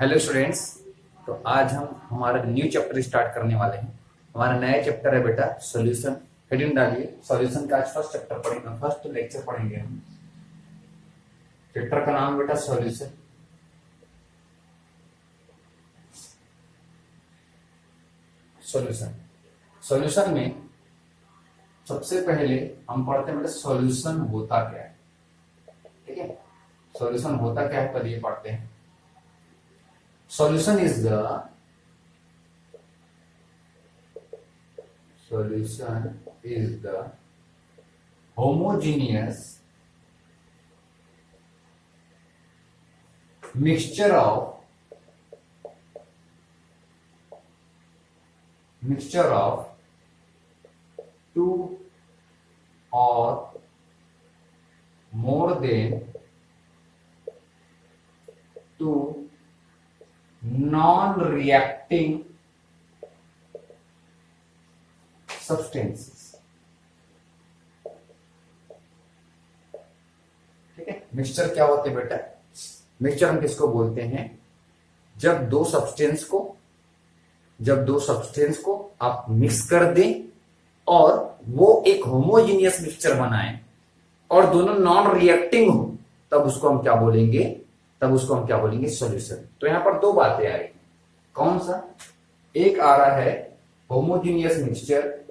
Hello students. तो आज हम हमारा न्यू चैप्टर स्टार्ट करने वाले हैं। हमारा नया चैप्टर है बेटा सॉल्यूशन। हेडिंग डालिए सॉल्यूशन का। आज फर्स्ट चैप्टर पढ़ेंगे, फर्स्ट लेक्चर पढ़ेंगे हम। चैप्टर का नाम बेटा सॉल्यूशन। सॉल्यूशन सॉल्यूशन में सबसे पहले हम पढ़ते हैं बेटा सॉल्यूशन होता क्या है। ठीक है, सॉल्यूशन होता क्या है पहले ये पढ़ते हैं। Solution is the homogeneous mixture of two or more than two non-reacting substances। ठीक है, मिक्सचर क्या होते हैं बेटा? मिक्सचर हम किसको बोलते हैं? जब दो सब्सटेंस को आप मिक्स कर दें और वो एक होमोजीनियस मिक्सचर बनाए और दोनों नॉन रिएक्टिंग हो, तब उसको हम क्या बोलेंगे? सॉल्यूशन। तो यहां पर दो बातें आ रही हैं। कौन सा? एक आ रहा है होमोजीनियस मिक्सचर,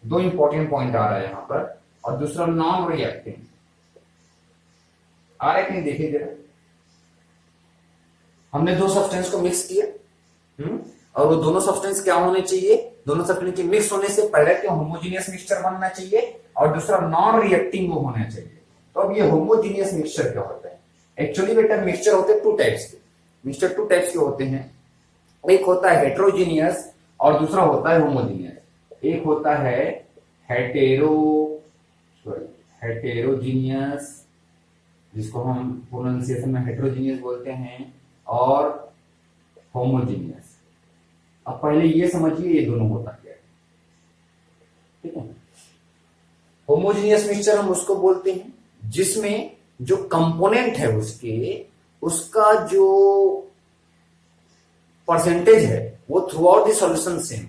दो इंपॉर्टेंट पॉइंट आ रहा है यहां पर, और दूसरा नॉन रिएक्टिंग आ रहा है कि नहीं? देखिए जरा, हमने दो सब्सटेंस को मिक्स किया और वो दोनों सब्सटेंस क्या होने चाहिए? दोनों सब्सटेंस के मिक्स होने से पहले क्या होमोजीनियस मिक्सचर बनना चाहिए और दूसरा नॉन रिएक्टिंग वो होना चाहिए। तो अब ये होमोजीनियस मिक्सचर क्या होता है? एक्चुअली बेटा मिक्सचर होते हैं टू टाइप्स के। मिक्सचर टू टाइप्स के होते हैं, एक होता है हेट्रोजीनियस और दूसरा होता है होमोजीनियस। एक होता है हेटेरोजीनियस, जिसको हम प्रोनाउंसिएशन में हेट्रोजीनियस बोलते हैं, और होमोजीनियस। अब पहले ये समझिए ये दोनों होता क्या है। ठीक है, होमोजीनियस मिक्सचर हम उसको बोलते हैं जिसमें जो कंपोनेंट है उसका जो परसेंटेज है वो through out the solution same,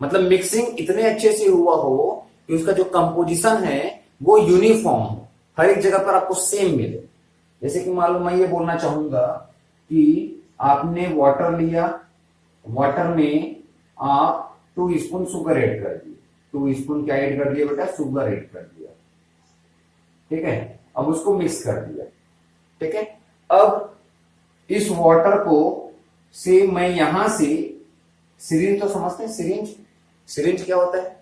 मतलब मिक्सिंग इतने अच्छे से हुआ हो कि उसका जो कंपोजिशन है वो यूनिफॉर्म हो, हर एक जगह पर आपको सेम मिले। जैसे कि मान लो मैं ये बोलना चाहूंगा कि आपने वाटर लिया, वाटर में आप 2 स्पून शुगर ऐड कर दिए। 2 स्पून क्या ऐड कर दिया बेटा? शुगर ऐड कर दिया। ठीक है, अब उसको मिक्स कर दिया। ठीक है, अब इस वाटर को से मैं यहां से सिरिंज, तो समझते हैं सिरिंज क्या होता है?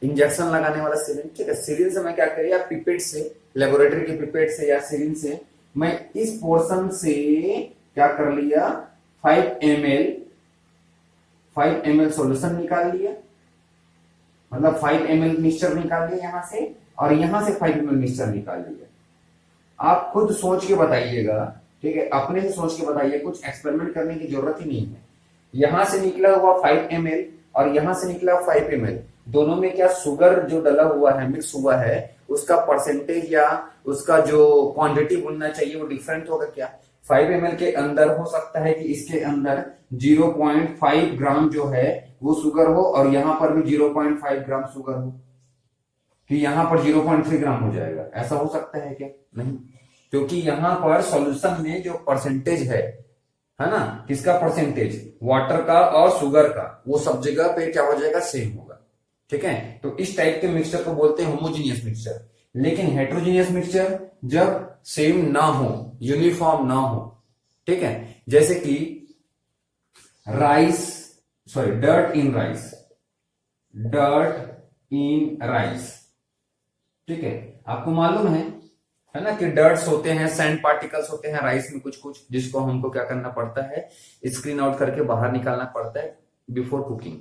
इंजेक्शन लगाने वाला सिरिंज। ठीक है, सिरिंज से मैं क्या करिए, पिपेट से, लेबोरेटरी के पिपेट से या सिरिंज से मैं इस पोर्शन से क्या कर लिया, 5 ml सॉल्यूशन निकाल लिया, मतलब 5 ml मिक्सचर निकाल लिया यहां से, और यहां से 5 ml मिक्सचर निकाल लिया। आप खुद सोच के बताइएगा। ठीक है, अपने से सोच के बताइए, कुछ एक्सपेरिमेंट करने की जरूरत ही नहीं है। यहां से निकला हुआ 5 ml और यहां से निकला 5 ml, दोनों में क्या शुगर जो डला हुआ है, मिक्स हुआ है, उसका परसेंटेज या उसका जो क्वांटिटी बोलना चाहिए वो डिफरेंट होगा क्या? 5 ml के अंदर हो सकता है कि इसके अंदर 0.5 ग्राम जो है वो शुगर हो और यहां पर भी 0.5 ग्राम शुगर हो, कि यहां पर 0.3 ग्राम हो जाएगा। ऐसा हो सकता है क्या? नहीं, क्योंकि यहां पर सॉल्यूशन में जो परसेंटेज है ना, किसका परसेंटेज? वाटर का और शुगर का, वो सब जगह पे क्या हो जाएगा? सेम होगा। ठीक है, तो इस टाइप के मिक्सचर को बोलते हैं होमोजीनियस मिक्सचर। लेकिन हेट्रोजीनियस मिक्सचर जब सेम ना हो, यूनिफॉर्म ना हो। ठीक है, जैसे कि डर्ट इन राइस। ठीक है, आपको मालूम है ना कि डर्ट्स होते हैं, सैंड पार्टिकल्स होते हैं राइस में कुछ, जिसको हमको क्या करना पड़ता है? स्क्रीन आउट करके बाहर निकालना पड़ता है बिफोर कुकिंग।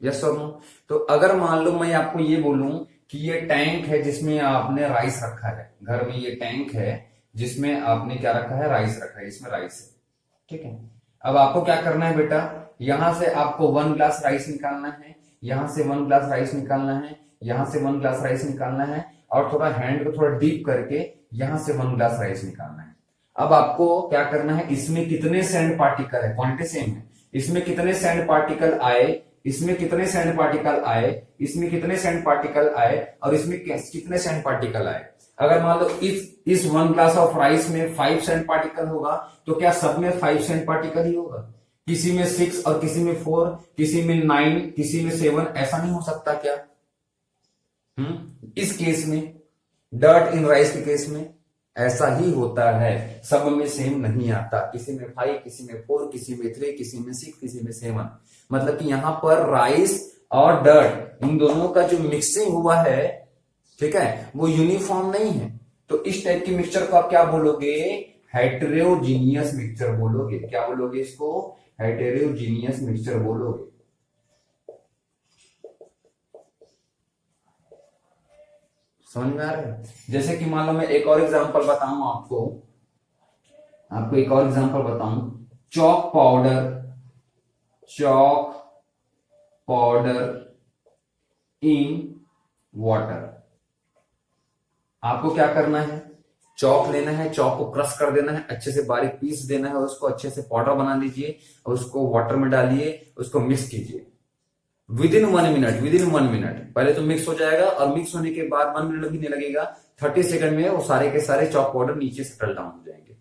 यस और नो? तो अगर मान लो मैं आपको ये बोलूं कि ये टैंक है जिसमें आपने राइस रखा है, घर में ये टैंक है जिसमें आपने क्या रखा है? राइस रखा है, इसमें राइस है। ठीक है, अब आपको क्या करना है बेटा? यहां से आपको 1 ग्लास राइस निकालना है, यहां से 1 ग्लास राइस निकालना है, यहां से 1 ग्लास राइस निकालना है, और थोड़ा हैंड को थोड़ा डीप करके यहां से 1 ग्लास राइस निकालना है। अब आपको क्या करना है, इसमें कितने सैंड पार्टिकल है, क्वांटिटी सेम है, इसमें कितने सैंड पार्टिकल आए, इसमें कितने सैंड पार्टिकल आए, इसमें कितने सैंड पार्टिकल आए, और इसमें कितने सैंड पार्टिकल आए। अगर मान लो इस 1 ग्लास ऑफ राइस में 5 सैंड पार्टिकल होगा, तो क्या सब में 5 सैंड पार्टिकल ही होगा? किसी में 6 और किसी में 4, किसी में 9, किसी में 7, ऐसा नहीं हो सकता क्या? इस केस में, डर्ट इन राइस के केस में ऐसा ही होता है, सब में सेम नहीं आता, किसी में 5, किसी में 4, किसी में 3, किसी में 6, किसी में 7। मतलब कि यहां पर राइस और डर्ट इन दोनों का जो मिक्सिंग हुआ है, ठीक है, वो यूनिफॉर्म नहीं है। तो इस टाइप की मिक्सचर को आप क्या बोलोगे? हेटेरोजीनियस मिक्सचर बोलोगे। क्या बोलोगे इसको? हेटेरोजीनियस मिक्सचर बोलोगे। समझ में आ रहा है? जैसे कि मान लो मैं एक और एग्जांपल बताऊं आपको एक और एग्जांपल बताऊं, चॉक पाउडर इन वाटर। आपको क्या करना है, चॉक लेना है, चॉक को क्रश कर देना है, अच्छे से बारीक पीस देना है, उसको अच्छे से पाउडर बना लीजिए और उसको वाटर में डालिए, उसको मिक्स कीजिए विदिन 1 मिनट। पहले तो मिक्स हो जाएगा और मिक्स होने के बाद 1 मिनट भी नहीं लगेगा, 30 सेकंड में वो सारे के सारे चॉक पाउडर नीचे सेटल डाउन हो जाएंगे।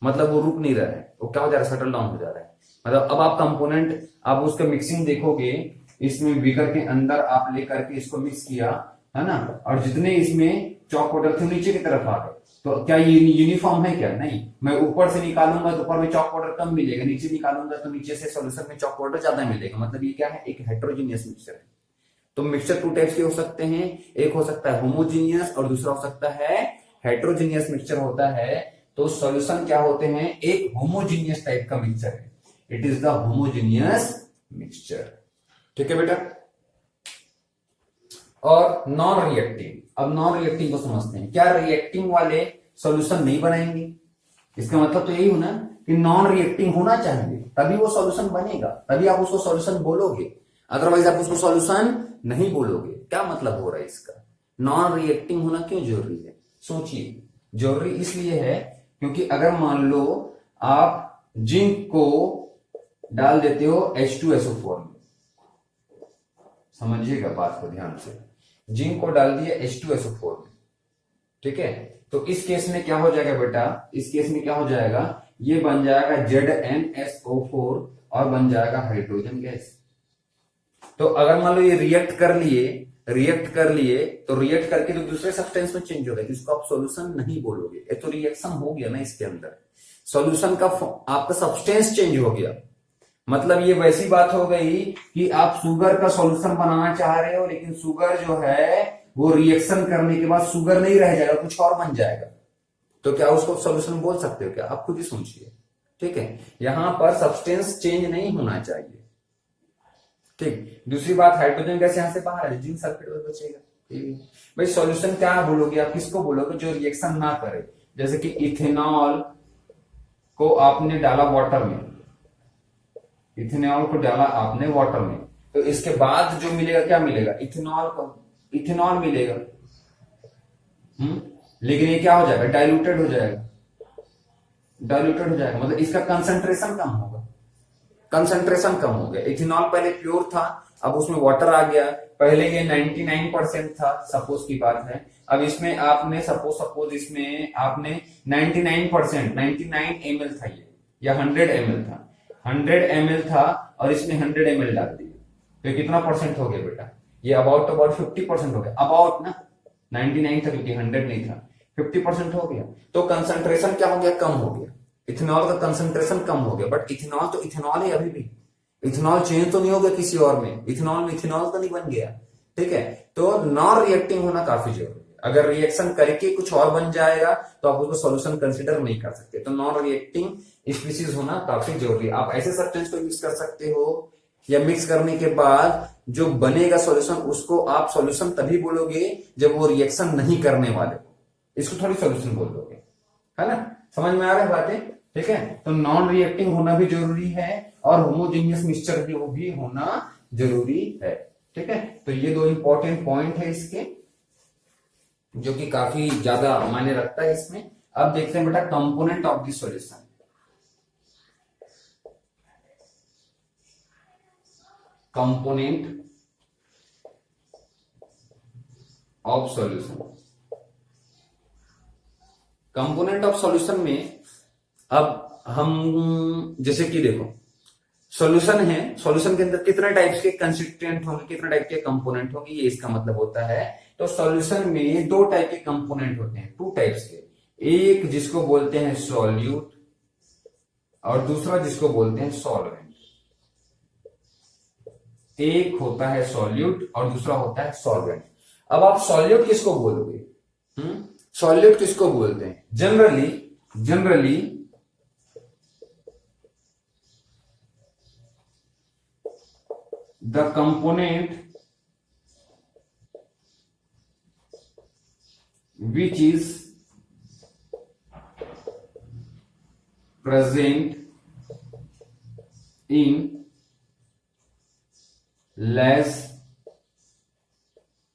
मतलब वो रुक नहीं रहा है, वो क्या हो जा रहा है, सेटल डाउन हो जा रहा है। मतलब अब आप कंपोनेंट, आप उसका मिक्सिंग देखोगे, इसमें बीकर के अंदर आप लेकर के इसको मिक्स किया है ना, और जितने इसमें चॉक पाउडर थे नीचे की तरफ आ गए। तो क्या ये यूनिफॉर्म है? क्या नहीं। मैं ऊपर से निकालूंगा तो ऊपर में चॉक पाउडर कम मिलेगा, नीचे निकालूंगा तो नीचे से सॉल्यूशन में चॉक पाउडर ज्यादा मिलेगा। मतलब ये क्या है? एक हेटेरोजीनियस मिक्सचर है। तो मिक्सचर 2 टाइप्स के हो सकते हैं, एक हो सकता है होमोजीनियस और दूसरा हो सकता है हेटेरोजीनियस मिक्सचर होता है। तो सॉल्यूशन क्या होते हैं? एक होमोजीनियस टाइप का मिक्सचर है, it is the homogeneous mixture. ठीक है बेटा। और नॉन रिएक्टिंग, अब नॉन रिएक्टिंग को समझते हैं। क्या रिएक्टिंग वाले सॉल्यूशन नहीं बनाएंगे? इसका मतलब तो यही होना कि नॉन रिएक्टिंग होना चाहिए, तभी वो सॉल्यूशन बनेगा, तभी आप उसको सॉल्यूशन बोलोगे, अदरवाइज आप उसको सॉल्यूशन नहीं बोलोगे। क्या मतलब हो रहा है इसका? नॉन रिएक्टिंग होना क्यों जरूरी है? सोचिए, जरूरी इसलिए है क्योंकि अगर मान लो आप जिंक को डाल देते हो H2SO4 में, समझिएगा बात को ध्यान से, जिंक को डाल दिया H2SO4 में, ठीक है, तो इस केस में क्या हो जाएगा बेटा? इस केस में क्या हो जाएगा? ये बन जाएगा ZnSO4 और बन जाएगा हाइड्रोजन गैस। तो अगर मान लो ये रिएक्ट कर लिए तो रिएक्ट करके तो दूसरे सब्सटेंस में चेंज हो गया, जिसको आप सॉल्यूशन नहीं बोलोगे। ये तो रिएक्शन हो गया ना, इसके अंदर सॉल्यूशन का आपका सब्सटेंस चेंज हो गया। मतलब ये वैसी बात हो गई कि आप शुगर का सॉल्यूशन बनाना चाह रहे हो, लेकिन शुगर जो है वो रिएक्शन करने के बाद शुगर नहीं रह जाएगा, कुछ और बन जाएगा। तो क्या उसको सॉल्यूशन बोल सकते हो क्या? आप खुद ही सोचिए। ठीक है, यहां पर सब्सटेंस चेंज नहीं होना चाहिए। ठीक, दूसरी बात, हाइड्रोजन गैस यहां से बाहर है, जिंक सल्फेट बचेगा। भाई सॉल्यूशन क्या बोलोगे आप? किसको बोलोगे? जो रिएक्शन ना करे। जैसे कि इथेनॉल को आपने डाला वाटर में, इथेनॉल को डाला आपने वाटर में, तो इसके बाद जो मिलेगा क्या मिलेगा? इथेनॉल मिलेगा। लेकिन ये क्या हो जाएगा? डाइल्यूटेड हो जाएगा, मतलब इसका कंसंट्रेशन कम होगा, कंसंट्रेशन कम हो गया। इथेनॉल पहले प्योर था, अब उसमें वाटर आ गया। पहले ये 99% था, सपोज की बात है, अब इसमें आपने सपोज इसमें आपने 99 ml था ये, या 100 ml था, 100 ml था और इसमें 100 ml डाल दिया, तो कितना परसेंट हो गया बेटा? ये अबाउट 50% हो गया। अबाउट ना, 99 था क्योंकि 100 नहीं था, 50% हो गया। तो कंसंट्रेशन क्या हो गया? कम हो गया। इथेनॉल का कंसंट्रेशन कम हो गया, बट इथेनॉल तो इथेनॉल है अभी भी, इथेनॉल चेंज तो नहीं हो गया किसी और में, इथेनॉल में इथेनॉल तो नहीं बन गया। ठीक है, तो नॉन रिएक्टिंग होना काफी जरूरी है। अगर रिएक्शन करके कुछ और बन जाएगा तो आप उसको सॉल्यूशन कंसीडर नहीं कर सकते। तो नॉन रिएक्टिंग स्पीसीज होना काफी जरूरी है। आप ऐसे सब्सटेंस को मिक्स कर सकते हो, या मिक्स करने के बाद जो बनेगा सॉल्यूशन, उसको आप सॉल्यूशन तभी बोलोगे जब वो रिएक्शन नहीं करने वाले, इसको थोड़ी सॉल्यूशन बोल दोगे, है ना? समझ में आ रहा है बातें? ठीक है, तो नॉन रिएक्टिंग होना भी जरूरी है और होमोजेनियस मिक्सचर भी होना जरूरी है। ठीक है, तो ये 2 इंपॉर्टेंट पॉइंट है इसके, जो कि काफी ज्यादा मायने रखता है इसमें। अब देखते हैं बेटा component of the solution. Component of solution, component of solution में अब हम जैसे कि देखो सॉल्यूशन है, सॉल्यूशन के अंदर कितने टाइप्स के कंस्टिट्यूएंट होंगे, कितने टाइप के कंपोनेंट होंगे, ये इसका मतलब होता है। तो सॉल्यूशन में दो टाइप के कंपोनेंट होते हैं, टू टाइप्स के, एक जिसको बोलते हैं सॉल्यूट और दूसरा जिसको बोलते हैं सॉल्वेंट। एक होता है सॉल्यूट और दूसरा होता है सॉल्वेंट। अब आप सॉल्यूट किसको बोलोगे? सॉल्यूट किसको बोलते हैं? Generally the component which is present in less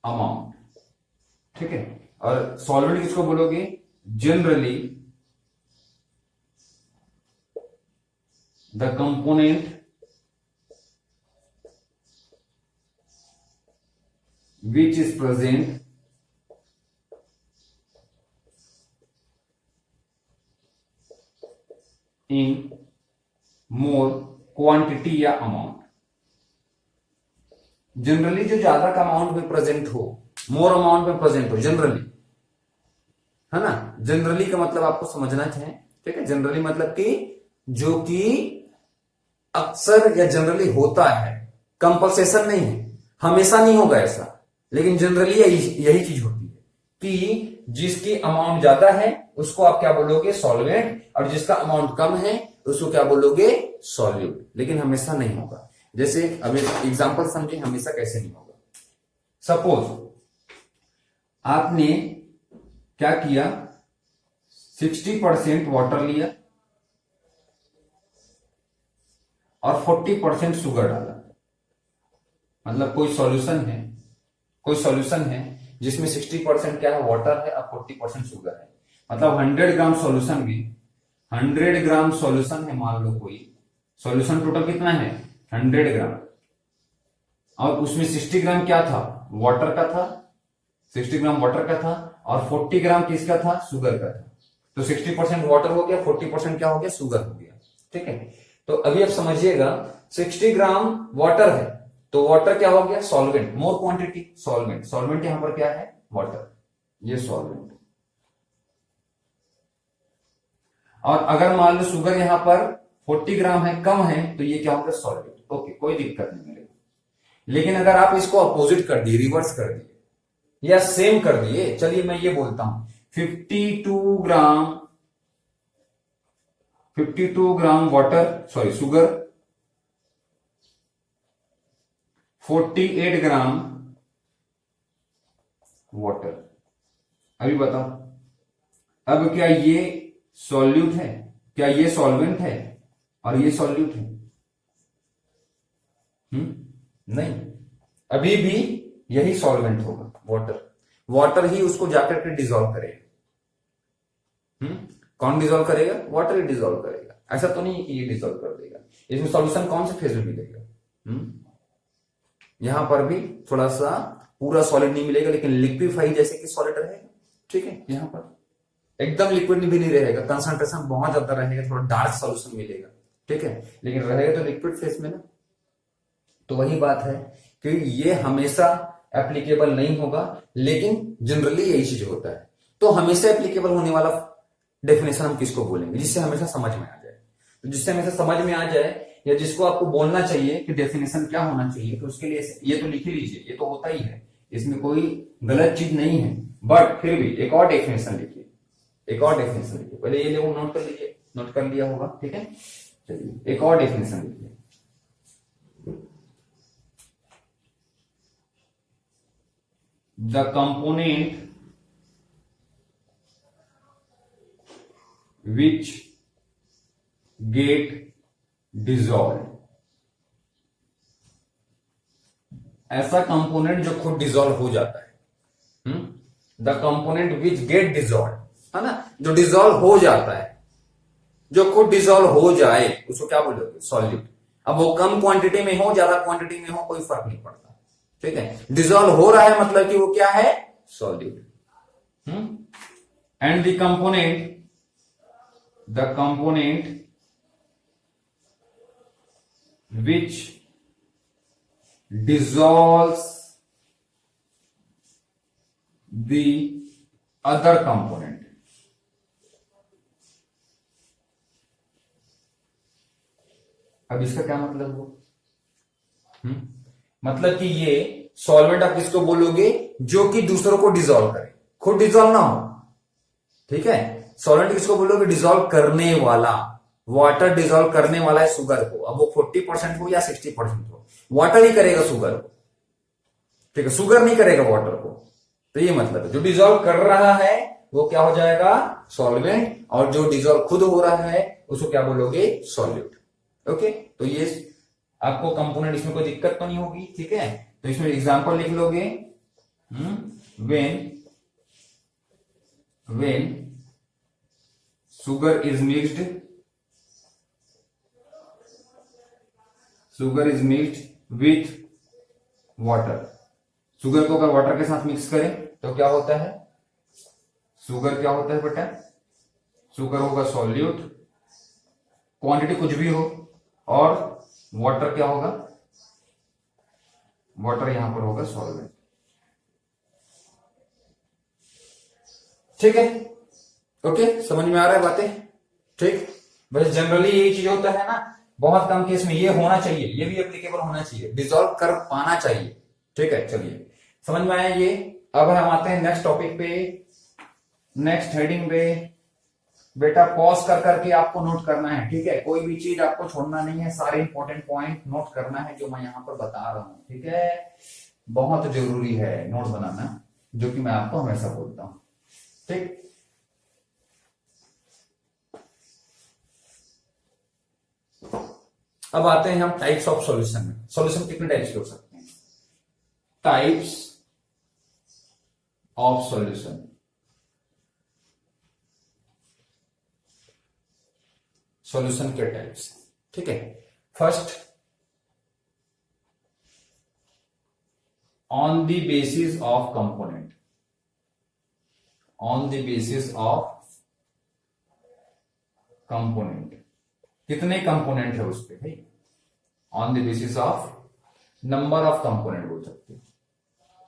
amount, ठीक है। और सॉल्वेंट किसको बोलोगे? Generally the component which is present in more quantity या अमाउंट। जनरली जो ज्यादा का अमाउंट में प्रेजेंट हो, मोर अमाउंट में प्रेजेंट हो, जनरली, है ना। जनरली का मतलब आपको समझना चाहिए, ठीक है। जनरली मतलब कि जो कि अक्सर या जनरली होता है, कंपल्सेशन नहीं है, हमेशा नहीं होगा ऐसा, लेकिन जनरली यही चीज होती है कि जिसकी अमाउंट ज्यादा है उसको आप क्या बोलोगे? सॉल्वेंट, और जिसका अमाउंट कम है उसको क्या बोलोगे? सॉल्यूट। लेकिन हमेशा नहीं होगा। जैसे अब एग्जांपल समझे, हमेशा कैसे नहीं होगा। सपोज आपने क्या किया, 60% वाटर लिया और 40% शुगर डाला। मतलब कोई सॉल्यूशन है जिसमें 60% क्या है? वाटर है और 40% शुगर है। मतलब 100 ग्राम सॉल्यूशन में 100 ग्राम सॉल्यूशन है, मान लो कोई सॉल्यूशन टोटल कितना है? 100 ग्राम, और उसमें 60 ग्राम क्या था? वाटर का था, 60 ग्राम वाटर का था और 40 ग्राम किसका था? शुगर का था। तो 60% वाटर हो गया, 40% क्या हो गया? शुगर हो गया, ठीक है। तो अभी आप समझिएगा, 60 ग्राम वाटर है तो वाटर क्या हो गया? Solvent, more quantity solvent. Solvent यहां पर क्या है? वाटर, ये सॉल्वेंट। और अगर मान लो शुगर यहां पर 40 ग्राम है, कम है, तो ये क्या होगा? सॉल्वेंट। ओके, कोई दिक्कत नहीं मेरे को। लेकिन अगर आप इसको अपोजिट कर दिए, रिवर्स कर दिए या सेम कर दिए, चलिए मैं ये बोलता हूं 52 gram water, sorry sugar, 48 gram water. अभी बताओ, अब क्या ये सॉल्यूट है? क्या ये सॉल्वेंट है और ये सॉल्यूट है? नहीं, अभी भी यही सॉल्वेंट होगा, वाटर ही उसको जाकर के डिसॉल्व करेगा। कौन डिसॉल्व करेगा? वाटर ही डिसॉल्व करेगा। ऐसा तो नहीं कि ये डिसॉल्व कर देगा। इसमें सॉल्यूशन कौन से फेज में मिलेगा? यहां पर भी थोड़ा सा पूरा सॉलिड नहीं मिलेगा, लेकिन लिक्विफाई जैसे कि सॉलिड रहेगा, ठीक है। यहां पर एकदम लिक्विड भी नहीं रहेगा, कंसंट्रेशन बहुत ज्यादा रहेगा, थोड़ा डार्क सॉल्यूशन मिलेगा, ठीक है, लेकिन रहेगा तो लिक्विड फेज में ना। तो वही बात है कि ये हमेशा एप्लीकेबल नहीं होगा, लेकिन जनरली यही चीज होता है। तो हमेशा एप्लीकेबल होने वाला डेफिनेशन हम किसको बोलेंगे? जिससे हमेशा समझ में आ जाए। तो जिससे हमेशा समझ में आ जाए या जिसको आपको बोलना चाहिए कि डेफिनेशन क्या होना चाहिए, तो उसके लिए ये तो लिख ही लीजिए, ये तो होता ही है, इसमें कोई गलत चीज नहीं है। बट फिर भी एक और डेफिनेशन लिखिए, पहले ये लोग नोट कर लीजिए, नोट कर लिया होगा, ठीक है। चलिए एक और डेफिनेशन लिखिए। The component which get dissolved, ऐसा कंपोनेंट जो खुद डिसॉल्व हो जाता है। The component which get dissolve, है ना, जो डिजॉल्व हो जाता है, जो खुद डिजॉल्व हो जाए उसको क्या बोलोगे, सॉल्यूट। अब वो कम क्वांटिटी में हो, ज्यादा क्वांटिटी में हो, कोई फर्क नहीं पड़ता, ठीक है। डिजॉल्व हो रहा है मतलब कि वो क्या है, solute. And the component which dissolves the other component, अब इसका क्या मतलब हो, मतलब कि ये सॉल्वेंट आप किसको बोलोगे, जो कि दूसरों को डिजोल्व करे, खुद डिजोल्व ना हो, ठीक है। सॉल्वेंट किसको बोलोगे, डिजोल्व करने वाला। वाटर डिजोल्व करने वाला है शुगर को, अब वो 40% हो या 60% हो, वाटर ही करेगा शुगर को, ठीक है, शुगर नहीं करेगा वाटर को। तो ये मतलब है, जो डिजोल्व कर रहा है वो क्या हो जाएगा, सॉल्वेंट, और जो डिजोल्व खुद हो रहा है उसको क्या बोलोगे, सॉल्यूट। ओके, तो ये आपको कंपोनेंट, इसमें कोई दिक्कत तो नहीं होगी, ठीक है। तो इसमें एग्जांपल लिख लोगे, when sugar is mixed with water, sugar को अगर वाटर के साथ मिक्स करें तो क्या होता है, शुगर क्या होता है बेटा, शुगर होगा सॉल्यूट, क्वांटिटी कुछ भी हो, और वाटर क्या होगा, वाटर यहां पर होगा सॉल्वेंट, ठीक है। ओके, समझ में आ रहा है बातें, ठीक। बस जनरली यही चीज होता है ना, बहुत कम केस में ये होना चाहिए, ये भी एप्लीकेबल होना चाहिए, डिसॉल्व कर पाना चाहिए, ठीक है। चलिए, समझ में आया ये। अब हम आते हैं नेक्स्ट टॉपिक पे, नेक्स्ट हेडिंग पे। बेटा पॉज कर करके आपको नोट करना है, ठीक है, कोई भी चीज आपको छोड़ना नहीं है, सारे इंपॉर्टेंट पॉइंट नोट करना है जो मैं यहां पर बता रहा हूं, ठीक है। बहुत जरूरी है नोट बनाना, जो कि मैं आपको हमेशा बोलता हूं, ठीक। अब आते हैं हम टाइप्स ऑफ सॉल्यूशन में। सॉल्यूशन कितने टाइप्स के हो सकते हैं, टाइप्स ऑफ सॉल्यूशन। सॉल्यूशन के टाइप्स, ठीक है। First, on the basis of component, on the basis of component, कितने कंपोनेंट है उस पे भाई, on the basis of number of component बोल सकते हैं,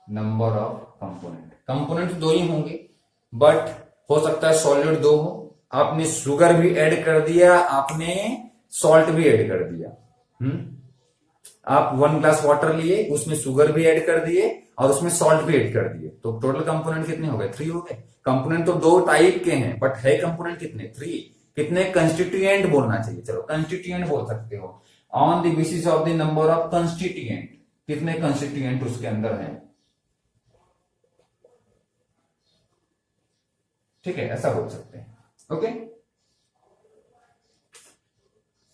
नंबर ऑफ कंपोनेंट। कंपोनेंट दो ही होंगे, बट हो सकता है सॉलिड दो हो, आपने शुगर भी ऐड कर दिया, आपने सॉल्ट भी ऐड कर दिया। आप 1 ग्लास वाटर लिए, उसमें शुगर भी ऐड कर दिए और उसमें सॉल्ट भी ऐड कर दिए, तो टोटल कंपोनेंट कितने हो गए, 3 हो गए। कंपोनेंट तो दो टाइप के हैं, बट है कंपोनेंट कितने, 3। कितने कंस्टिट्यूएंट बोलना चाहिए, चलो कंस्टिट्यूएंट बोल सकते हो, on the basis of the number of constituent, कितने कंस्टिट्यूएंट उसके अंदर हैं, ठीक है, ऐसा बोल सकते हैं। ओके,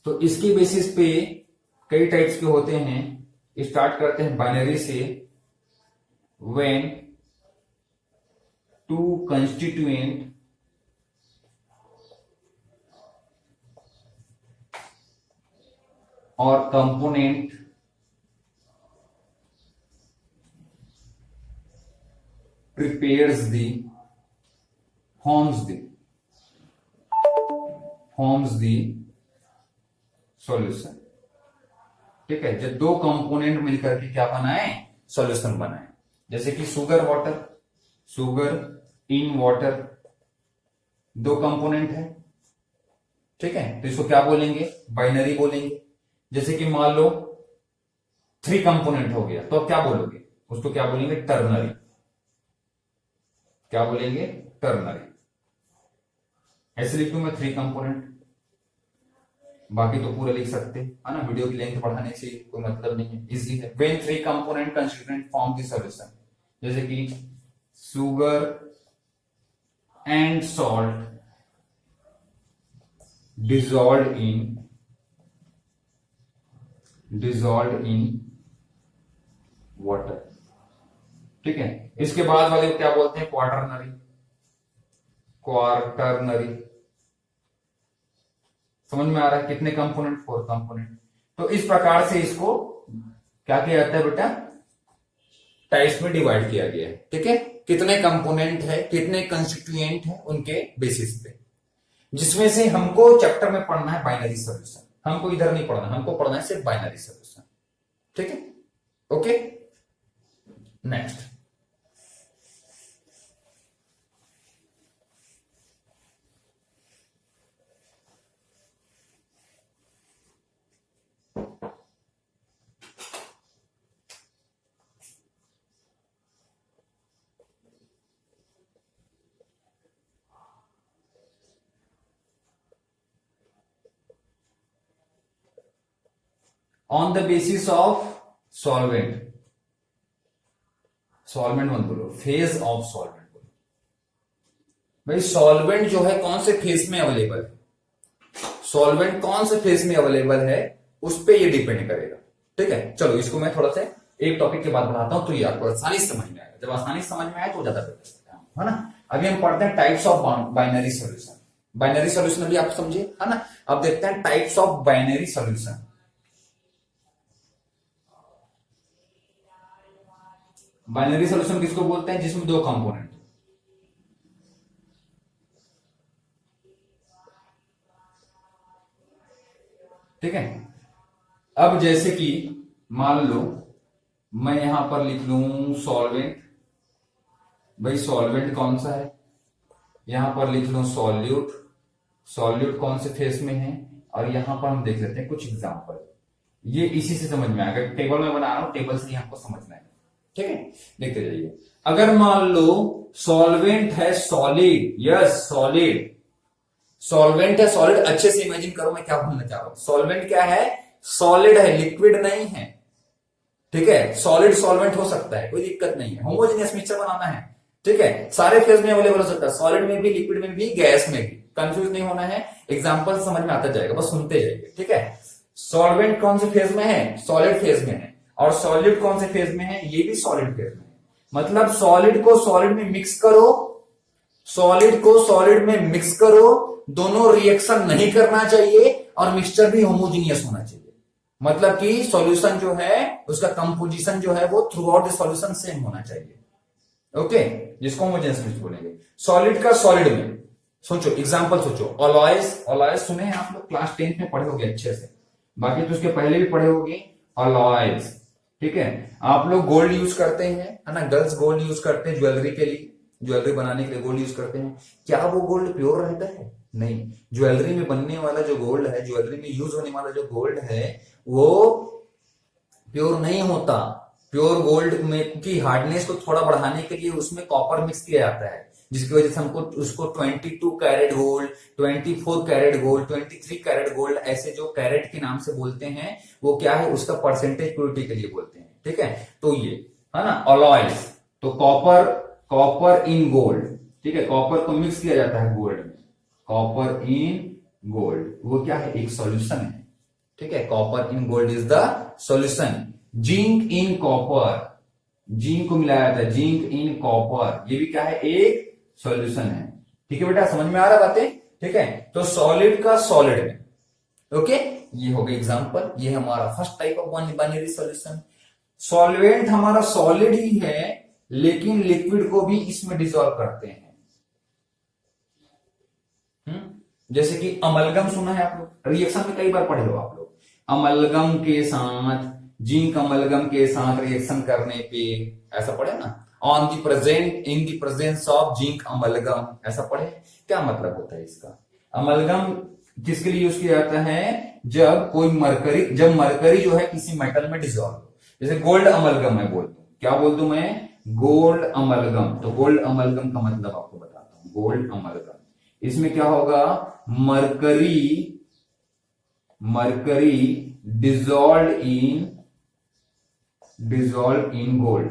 तो इसकी बेसिस पे कई टाइप्स के होते हैं। स्टार्ट करते हैं बाइनरी से, व्हेन टू कंस्टिट्यूएंट और component prepares the forms the solution, ठीक है। जब दो कंपोनेंट मिलकर के क्या बनाए, सॉल्यूशन बनाए, जैसे कि sugar water, sugar in water, दो कंपोनेंट है, ठीक है, तो इसको क्या बोलेंगे, बाइनरी बोलेंगे। जैसे कि मान लो 3 कंपोनेंट हो गया, तो अब क्या बोलोगे, उसको क्या बोलेंगे, टर्नरी, क्या बोलेंगे, टर्नरी। ऐसे लिख दूं मैं 3 कंपोनेंट, बाकी तो पूरा लिख सकते है ना, वीडियो की लेंथ बढ़ाने से कोई मतलब नहीं है, इजी है। When 3 component constituent form the solution, जैसे कि sugar and salt dissolved in water, ठीक है। इसके बाद वाले को क्या बोलते हैं, क्वार्टरनरी। क्वार्टरनरी समझ में आ रहा है, कितने कंपोनेंट, 4 कंपोनेंट। तो इस प्रकार से इसको क्या किया जाता है बेटा, टाइप्स में डिवाइड किया गया है। ठीक है, कितने कंपोनेंट है, कितने कंस्टिट्यूएंट है, उनके बेसिस पे, जिसमें से हमको चैप्टर में पढ़ना है बाइनरी सॉल्यूशन। हमको इधर नहीं पढ़ना, हमको पढ़ना है सिर्फ बाइनरी सॉल्यूशन। ठीक है, okay. Next, on the basis of solvent, solvent मत बोलो, फेज ऑफ सॉल्वेंट बोलो। भाई सॉल्वेंट जो है कौन से फेज में अवेलेबल है, सॉल्वेंट कौन से फेज में अवेलेबल है, उस पर ये डिपेंड करेगा। ठीक है, चलो इसको मैं थोड़ा सा एक टॉपिक के बाद बढ़ाता हूं, तो ये आपको आसानी से समझ में आएगा। जब आसानी से समझ में आए तो ज्यादा बेटर है ना। अभी हम पढ़ते हैं types of binary solution. Binary solution अभी आप समझिए, है ना। अब देखते हैं types of binary solution. Binary solution किसको बोलते हैं, जिसमें 2 कंपोनेंट। ठीक है, अब जैसे कि मान लो मैं यहां पर लिख लूं सॉल्वेंट। भाई सॉल्वेंट कौन सा है, यहां पर लिख लूं सॉल्यूट। सॉल्यूट कौन से फेस में है, और यहां पर हम देख लेते हैं कुछ एग्जांपल। ये इसी से समझ में आएगा, टेबल में बना रहा हूं, टेबल से ही हमको समझना है। ठीक है, देखते जाइए। अगर मान लो सॉल्वेंट है सॉलिड, यस सॉलिड, सॉल्वेंट है सॉलिड। अच्छे से इमेजिन करो मैं क्या बोलना चाह रहा हूं। सॉल्वेंट क्या है, सॉलिड है, लिक्विड नहीं है। ठीक है, सॉलिड सॉल्वेंट हो सकता है, कोई दिक्कत नहीं है। होमोजेनियस मिक्सचर बनाना है, ठीक है, सारे फेज में अवेलेबल हो सकता है, सॉलिड में भी, लिक्विड में भी, गैस में भी। कंफ्यूज नहीं होना है, एग्जांपल समझ में आता जाएगा, बस सुनते जाइए। ठीक है, सॉल्वेंट कौन से फेज में है, सॉलिड फेज में है, और सॉलिड कौन से फेज में है, ये भी सॉलिड फेज में है। मतलब सॉलिड को सॉलिड में मिक्स करो, सॉलिड को सॉलिड में मिक्स करो, दोनों रिएक्शन नहीं करना चाहिए, और मिक्सचर भी होमोजीनियस होना चाहिए। मतलब कि सॉल्यूशन जो है उसका कंपोजिशन जो है वो through out the solution same होना चाहिए। ओके, जिसको होमोजेनियस मिक्सचर बोलेंगे। सॉलिड का सॉलिड में सोचो, एग्जांपल सोचो, ऑलॉयज। ऑलॉयज सुने हैं आप लोग, क्लास 10th में पढ़े होंगे अच्छे से, बाकी तो उसके पहले भी पढ़े होंगे ऑलॉयज। ठीक है, आप लोग गोल्ड यूज करते हैं, है ना, गर्ल्स गोल्ड यूज करते हैं ज्वेलरी के लिए, ज्वेलरी बनाने के लिए गोल्ड यूज करते हैं। क्या वो गोल्ड प्योर रहता है, नहीं। ज्वेलरी में बनने वाला जो गोल्ड है, ज्वेलरी में यूज होने वाला जो गोल्ड है, वो प्योर नहीं होता। प्योर गोल्ड में की हार्डनेस को थोड़ा बढ़ाने के लिए उसमें कॉपर मिक्स किया जाता है, जिसकी वजह से हमको उसको 22 carat gold, 24 carat gold, 23 carat gold, ऐसे जो कैरेट के नाम से बोलते हैं, वो क्या है, उसका परसेंटेज प्योरिटी के लिए बोलते हैं। ठीक है, तो ये है ना ऑलॉयज। तो कॉपर, कॉपर इन गोल्ड, ठीक है, कॉपर को मिक्स किया जाता है गोल्ड में, कॉपर इन गोल्ड, वो क्या है, एक सॉल्यूशन है। ठीक है, copper in gold is the solution. Zinc in copper, zinc को मिलाया जाता है, जिंक इन कॉपर, ये भी क्या है, एक सॉल्यूशन है। ठीक है बेटा, समझ में आ रहा बातें। ठीक है, तो सॉलिड का सॉलिड में। ओके, ये हो गया एग्जांपल, ये हमारा first type of binary solution. Solvent हमारा सॉलिड ही है, लेकिन लिक्विड को भी इसमें डिसॉल्व करते हैं। जैसे कि अमलगम सुना है आप लोग, रिएक्शन में कई बार पढ़े हो आप लोग। अमलगम के साथ, जिंक अमलगम के साथ रिएक्शन करने पे, ऐसा पढ़े ना, on the present, in the presence of zinc amalgam, ऐसा पढ़े। क्या मतलब होता है इसका, अमलगम किसके लिए यूज किया जाता है, जब कोई मरकरी, जब मरकरी जो है किसी मेटल में डिसॉल्व, जैसे गोल्ड अमलगम मैं बोल दूं, क्या बोल दूं मैं, गोल्ड अमलगम। तो गोल्ड अमलगम का मतलब आपको बताता हूं, गोल्ड अमलगम, इसमें क्या होगा, mercury, mercury dissolve in gold.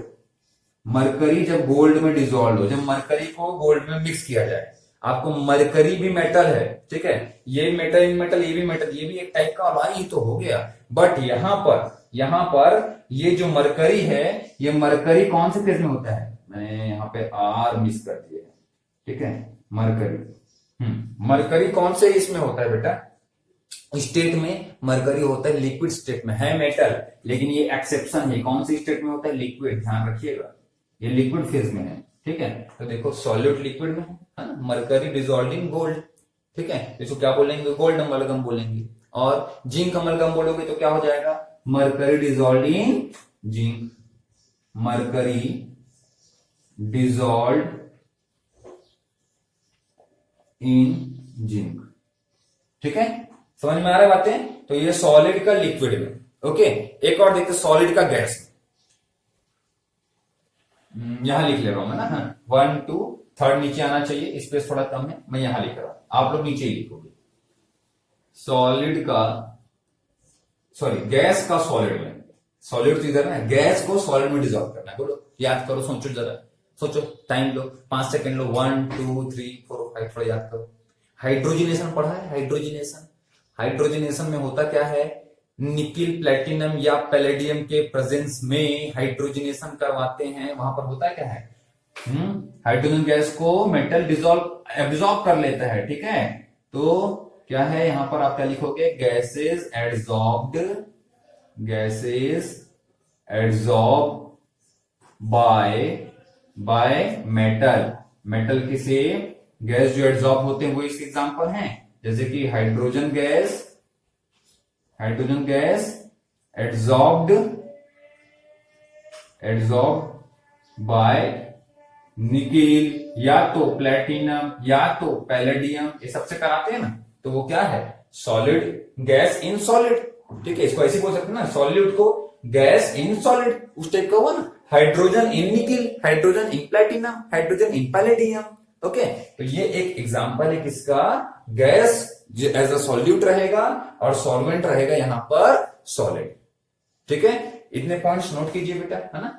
Mercury जब गोल्ड में डिजॉल्व हो, जब मरकरी को गोल्ड में मिक्स किया जाए, आपको मरकरी भी मेटल है, ठीक है, ये मेटल इन मेटल, ये भी मेटल, ये भी एक टाइप का अलॉय ही तो हो गया। बट यहां पर ये जो मरकरी है, ये मरकरी कौन से फेज में होता है, मैंने यहाँ पे आर मिस कर दिया है, ठीक है, मरकरी। मरकरी कौन से इसमें होता है बेटा, स्टेट में मरकरी होता है लिक्विड स्टेट में, है मेटल, लेकिन ये एक्सेप्शन है, कौन सी स्टेट में होता है, लिक्विड, ध्यान रखिएगा, ये लिक्विड फेज में है, ठीक है। तो देखो सॉलिड लिक्विड में है ना, मरकरी डिसॉल्व्ड इन गोल्ड, ठीक है, इसको क्या बोलेंगे, गोल्ड अमलगम बोलेंगे। और जिंक अमलगम बोलोगे तो क्या हो जाएगा, मरकरी डिसॉल्व्ड इन जिंक, मरकरी डिसॉल्व्ड इन जिंक, ठीक है, समझ में आ रहा है बातें। तो ये सॉलिड का लिक्विड में, ओके। एक और देखते सॉलिड का गैस में, यहां लिख ले रहा हूं मैं ना, 1 2 3 नीचे आना चाहिए, स्पेस थोड़ा कम है, मैं यहां लिख रहा हूं, आप लोग नीचे ही लिखोगे। सॉलिड का, सॉरी गैस का सॉलिड में, सॉलिड तो इधर है, गैस को सॉलिड में डिसॉल्व करना है, बोलो, याद करो, सोचो जरा, सोचो, टाइम लो, 5 सेकंड लो, 1 2 3 4 5, थोड़ा याद करो। हाइड्रोजनेशन पढ़ा है, हाइड्रोजनेशन, हाइड्रोजनेशन में होता क्या है, निकिल प्लेटिनम या पैलेडियम के प्रेजेंस में हाइड्रोजनेशन करवाते हैं, वहां पर होता क्या है, हाइड्रोजन गैस को मेटल डिसॉल्व एब्जॉर्ब कर लेता है, ठीक है। तो क्या है यहां पर आप क्या लिखोगे, gases adsorbed, gases adsorb by metal, metal किसे, गैस जो एड्सॉर्ब होते हैं वो इसके एग्जांपल हैं, जैसे कि hydrogen gas adsorbed by nickel या तो प्लेटिनम या तो पैलेडियम, ये सबसे कराते हैं ना, तो वो क्या है, सॉलिड गैस इन सॉलिड, ठीक है, इसको ऐसे बोल सकते हैं ना, सॉलिड को गैस इन सॉलिड, उस टाइप का हुआ ना, hydrogen in nickel, hydrogen in platinum, hydrogen in palladium, okay. तो ये एक एग्जांपल है किसका, गैस एज अ सॉल्यूट रहेगा और सॉल्वेंट रहेगा यहां पर सॉलिड, ठीक है। इतने पॉइंट्स नोट कीजिए बेटा, है ना।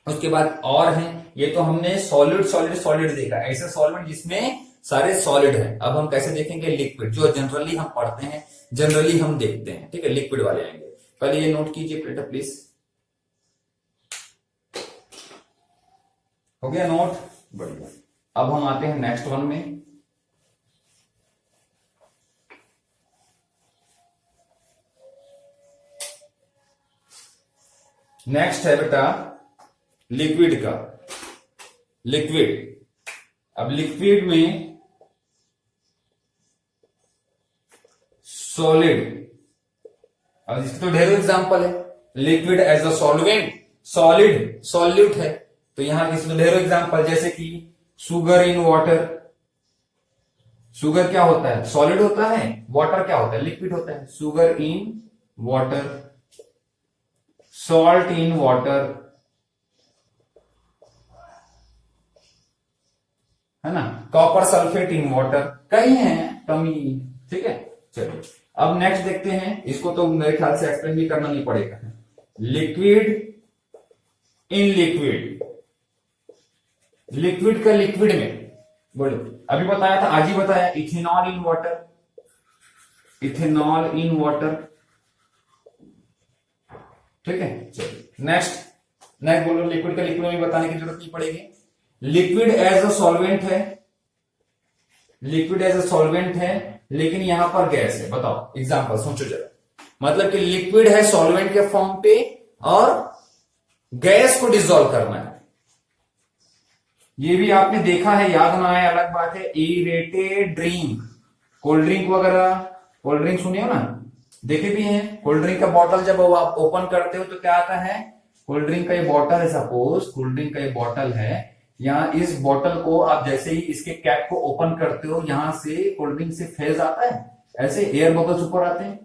उसके बाद और हैं, ये तो हमने सॉलिड सॉलिड सॉलिड देखा, ऐसे सॉल्वेंट जिसमें सारे सॉलिड है। अब हम कैसे देखेंगे, लिक्विड, जो जनरली हम पढ़ते हैं, जनरली हम देखते हैं, ठीक है, लिक्विड वाले आएंगे। पहले ये नोट कीजिए बेटा प्लीज, हो गया नोट, बढ़िया। अब हम आते हैं नेक्स्ट वन में, नेक्स्ट है बेटा लिक्विड का, लिक्विड। अब लिक्विड में सॉलिड, अब इसके तो ढेरों एग्जांपल है, liquid as a solvent, solid solute है, तो यहां इसमें ढेरों एग्जांपल, जैसे कि शुगर इन वाटर, शुगर क्या होता है, सॉलिड होता है, वाटर क्या होता है, लिक्विड होता है, sugar in water, salt in water, है ना, कॉपर सल्फेट इन वाटर, कई हैं, कमी, ठीक है। चलिए अब नेक्स्ट देखते हैं, इसको तो मेरे ख्याल से एक्सप्लेन भी करना नहीं पड़ेगा, लिक्विड इन लिक्विड, लिक्विड का लिक्विड में, बोलो, अभी बताया था, आज ही बताया, ethanol in water, ethanol in water, ठीक है। चलिए नेक्स्ट बोलो, लिक्विड का लिक्विड में बताने की जरूरत नहीं पड़ेगी। लिक्विड एज अ सॉल्वेंट है, लिक्विड एज अ सॉल्वेंट है, लेकिन यहां पर गैस है, बताओ एग्जांपल, सोचो जरा, मतलब कि लिक्विड है सॉल्वेंट के फॉर्म पे और गैस को डिसॉल्व करना है, ये भी आपने देखा है, याद ना आए अलग बात है। एरेटेड ड्रिंक, कोल्ड ड्रिंक वगैरह, कोल्ड ड्रिंक सुने हो ना, देखे भी हैं, कोल्ड ड्रिंक का बॉटल जब आप ओपन करते हो तो क्या आता है, कोल्ड ड्रिंक का ये बॉटल है, सपोज कोल्ड ड्रिंक का ये बॉटल है, यहाँ इस बॉटल को आप जैसे ही इसके कैप को ओपन करते हो, यहां से कोल्ड ड्रिंक से फेज आता है, ऐसे एयर बबल्स ऊपर आते हैं,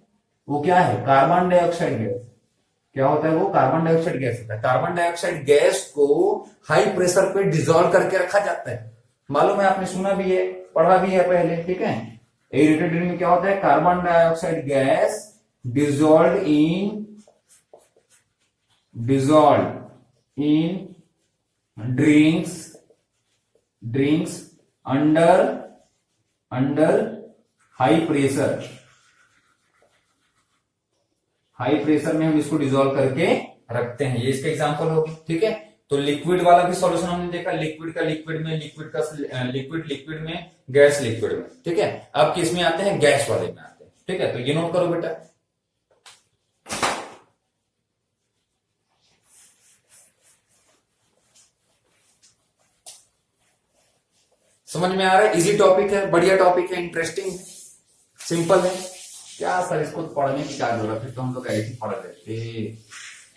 वो क्या है, कार्बन डाइऑक्साइड गैस, क्या होता है वो, कार्बन डाइऑक्साइड गैस होता है। कार्बन डाइऑक्साइड गैस को हाई प्रेशर पे डिसॉल्व करके रखा जाता है, मालूम है, आपने सुना भी है, पढ़ा भी है पहले, ठीक है। एरेटेड ड्रिंक में क्या होता है, carbon dioxide gas dissolve in drinks under high pressure, high pressure में हम इसको डिसॉल्व करके रखते हैं, ये इसका एग्जांपल होगी। ठीक है, तो लिक्विड वाला भी सॉल्यूशन हमने देखा, लिक्विड का लिक्विड में, लिक्विड का लिक्विड लिक्विड में, गैस लिक्विड में। ठीक है, अब किस में आते हैं, गैस वाले में आते हैं। ठीक है, तो ये नोट करो बेटा। समझ में आ रहा है, इजी टॉपिक है, बढ़िया टॉपिक है, इंटरेस्टिंग है, सिंपल है। क्या सर इसको पढ़ने की क्या जरूरत है, तो हम लोग ऐसे ही पढ़ लेते।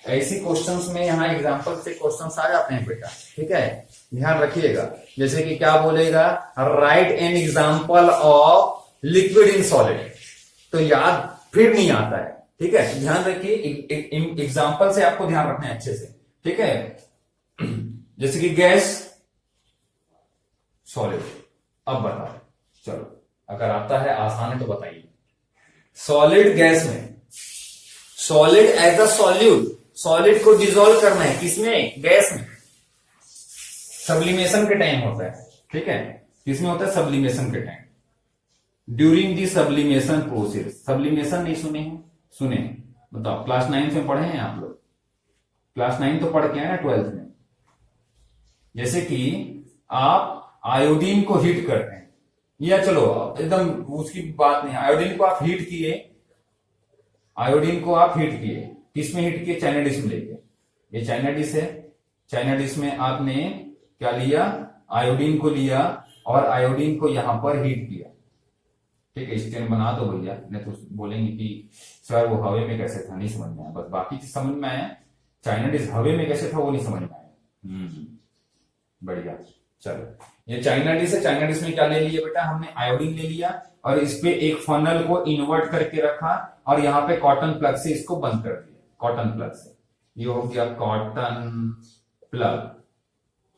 ऐसी क्वेश्चंस में यहाँ एग्जांपल से क्वेश्चंस आ जाते हैं बेटा। ठीक है, ध्यान रखिएगा। जैसे कि क्या बोलेगा, right an example of liquid in solid, तो याद फिर नहीं आता है। ठीक है, ध्यान रखिए, एग्जांपल से आपको ध्यान रखना है अच्छे से। ठीक है, जैसे कि गैस, सॉलिड। अब बताओ, चलो अगर आता है, आसान है तो बताइए। सॉलिड गैस में, solid as a solute, solid को डिसॉल्व करना है, किसमें, गैस में। सब्लिमेशन के टाइम होता है। ठीक है, किसमें होता है, सब्लिमेशन के time. During the sublimation process, sublimation नहीं सुने हैं, सुने हैं, बताओ। क्लास 9 में पढ़े हैं आप लोग, क्लास 9 तो पढ़ के आए ना 12th में। जैसे कि आप आयोडीन को हीट करते हैं, या चलो एकदम उसकी बात नहीं, आयोडीन को आप हीट किए, आयोडीन को आप हीट किए, किसमें हीट किए, चाइना डिश में लेके। ये चाइना डिश है, चाइना डिश में आपने क्या लिया, आयोडीन को लिया, और आयोडीन को यहां पर हीट किया। ठीक है, स्टेन बना दो भैया, नहीं तो बोलेंगे कि सर वो हवे में कैसे था, नहीं समझ में आया। बस बाकी चीज समझ में आया, चाइना डिश हवे में कैसे था वो नहीं समझ में आया। बढ़िया, चलो ये चाइना डिश है, चाइना डिश में क्या ले लिया बेटा, हमने आयोडीन ले लिया, और इस पे एक फनल को इन्वर्ट करके रखा, और यहाँ पे कॉटन प्लग से इसको बंद कर दिया, कॉटन प्लग से। ये हो गया कॉटन प्लग।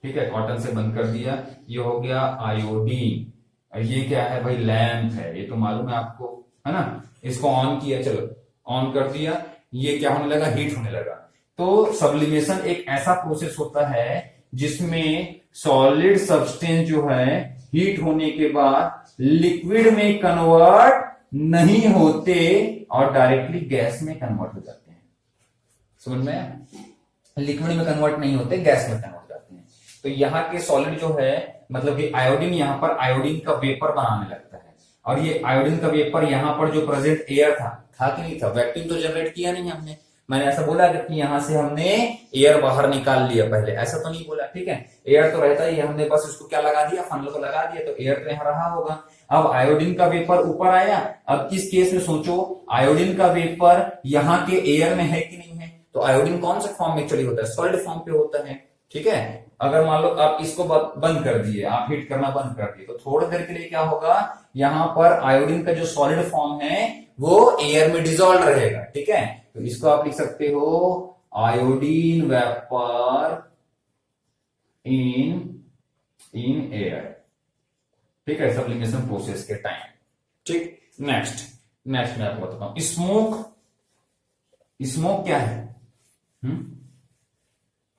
ठीक है, कॉटन से बंद कर दिया। ये हो गया आयोडीन। ये क्या है भाई, लैंप है, ये तो मालूम है आपको, है ना। इसको ऑन किया, चलो ऑन कर दिया, ये क्या होने लगा, हीट होने लगा। तो सब्लिमेशन एक ऐसा प्रोसेस होता है जिसमें सॉलिड सब्सटेंस जो है हीट होने के बाद लिक्विड में कन्वर्ट नहीं होते और डायरेक्टली गैस में कन्वर्ट हो जाते हैं। समझ में, लिक्विड में कन्वर्ट नहीं होते, गैस में कन्वर्ट हो जाते हैं। तो यहाँ के सॉलिड जो है, मतलब कि आयोडीन, यहाँ पर आयोडीन का वेपर बनाने लगता है, और ये आयोडीन का वेपर यहाँ पर जो प्रेजेंट एयर था कि नहीं था, वैक्यूम तो जनरेट किया नहीं हमने। मैंने ऐसा बोला कि यहां से हमने एयर बाहर निकाल लिया पहले, ऐसा तो नहीं बोला। ठीक है, एयर तो रहता ही, हमने बस उसको क्या लगा दिया, फनल को लगा दिया, तो एयर तो यहां रहा होगा। अब आयोडीन का वेपर ऊपर आया। अब इस केस में सोचो, आयोडीन का वेपर यहाँ के एयर में है कि नहीं है, तो आयोडीन कौन से फॉर्म में एक्चुअली होता है, सॉलिड फॉर्म पे होता है। ठीक है, अगर मान लो आप इसको बंद कर दिए, आप हीट करना बंद कर दिए, तो थोड़ी देर के लिए क्या होगा, यहाँ पर आयोडीन का जो सॉलिड फॉर्म है वो एयर में डिसॉल्व रहेगा। ठीक है, तो इसको आप लिख सकते हो आयोडीन वेपर इन एयर। ठीक है, सब्लिमेशन प्रोसेस के टाइम। ठीक, नेक्स्ट मैं आपको बताता हूं, स्मोक। स्मोक क्या है,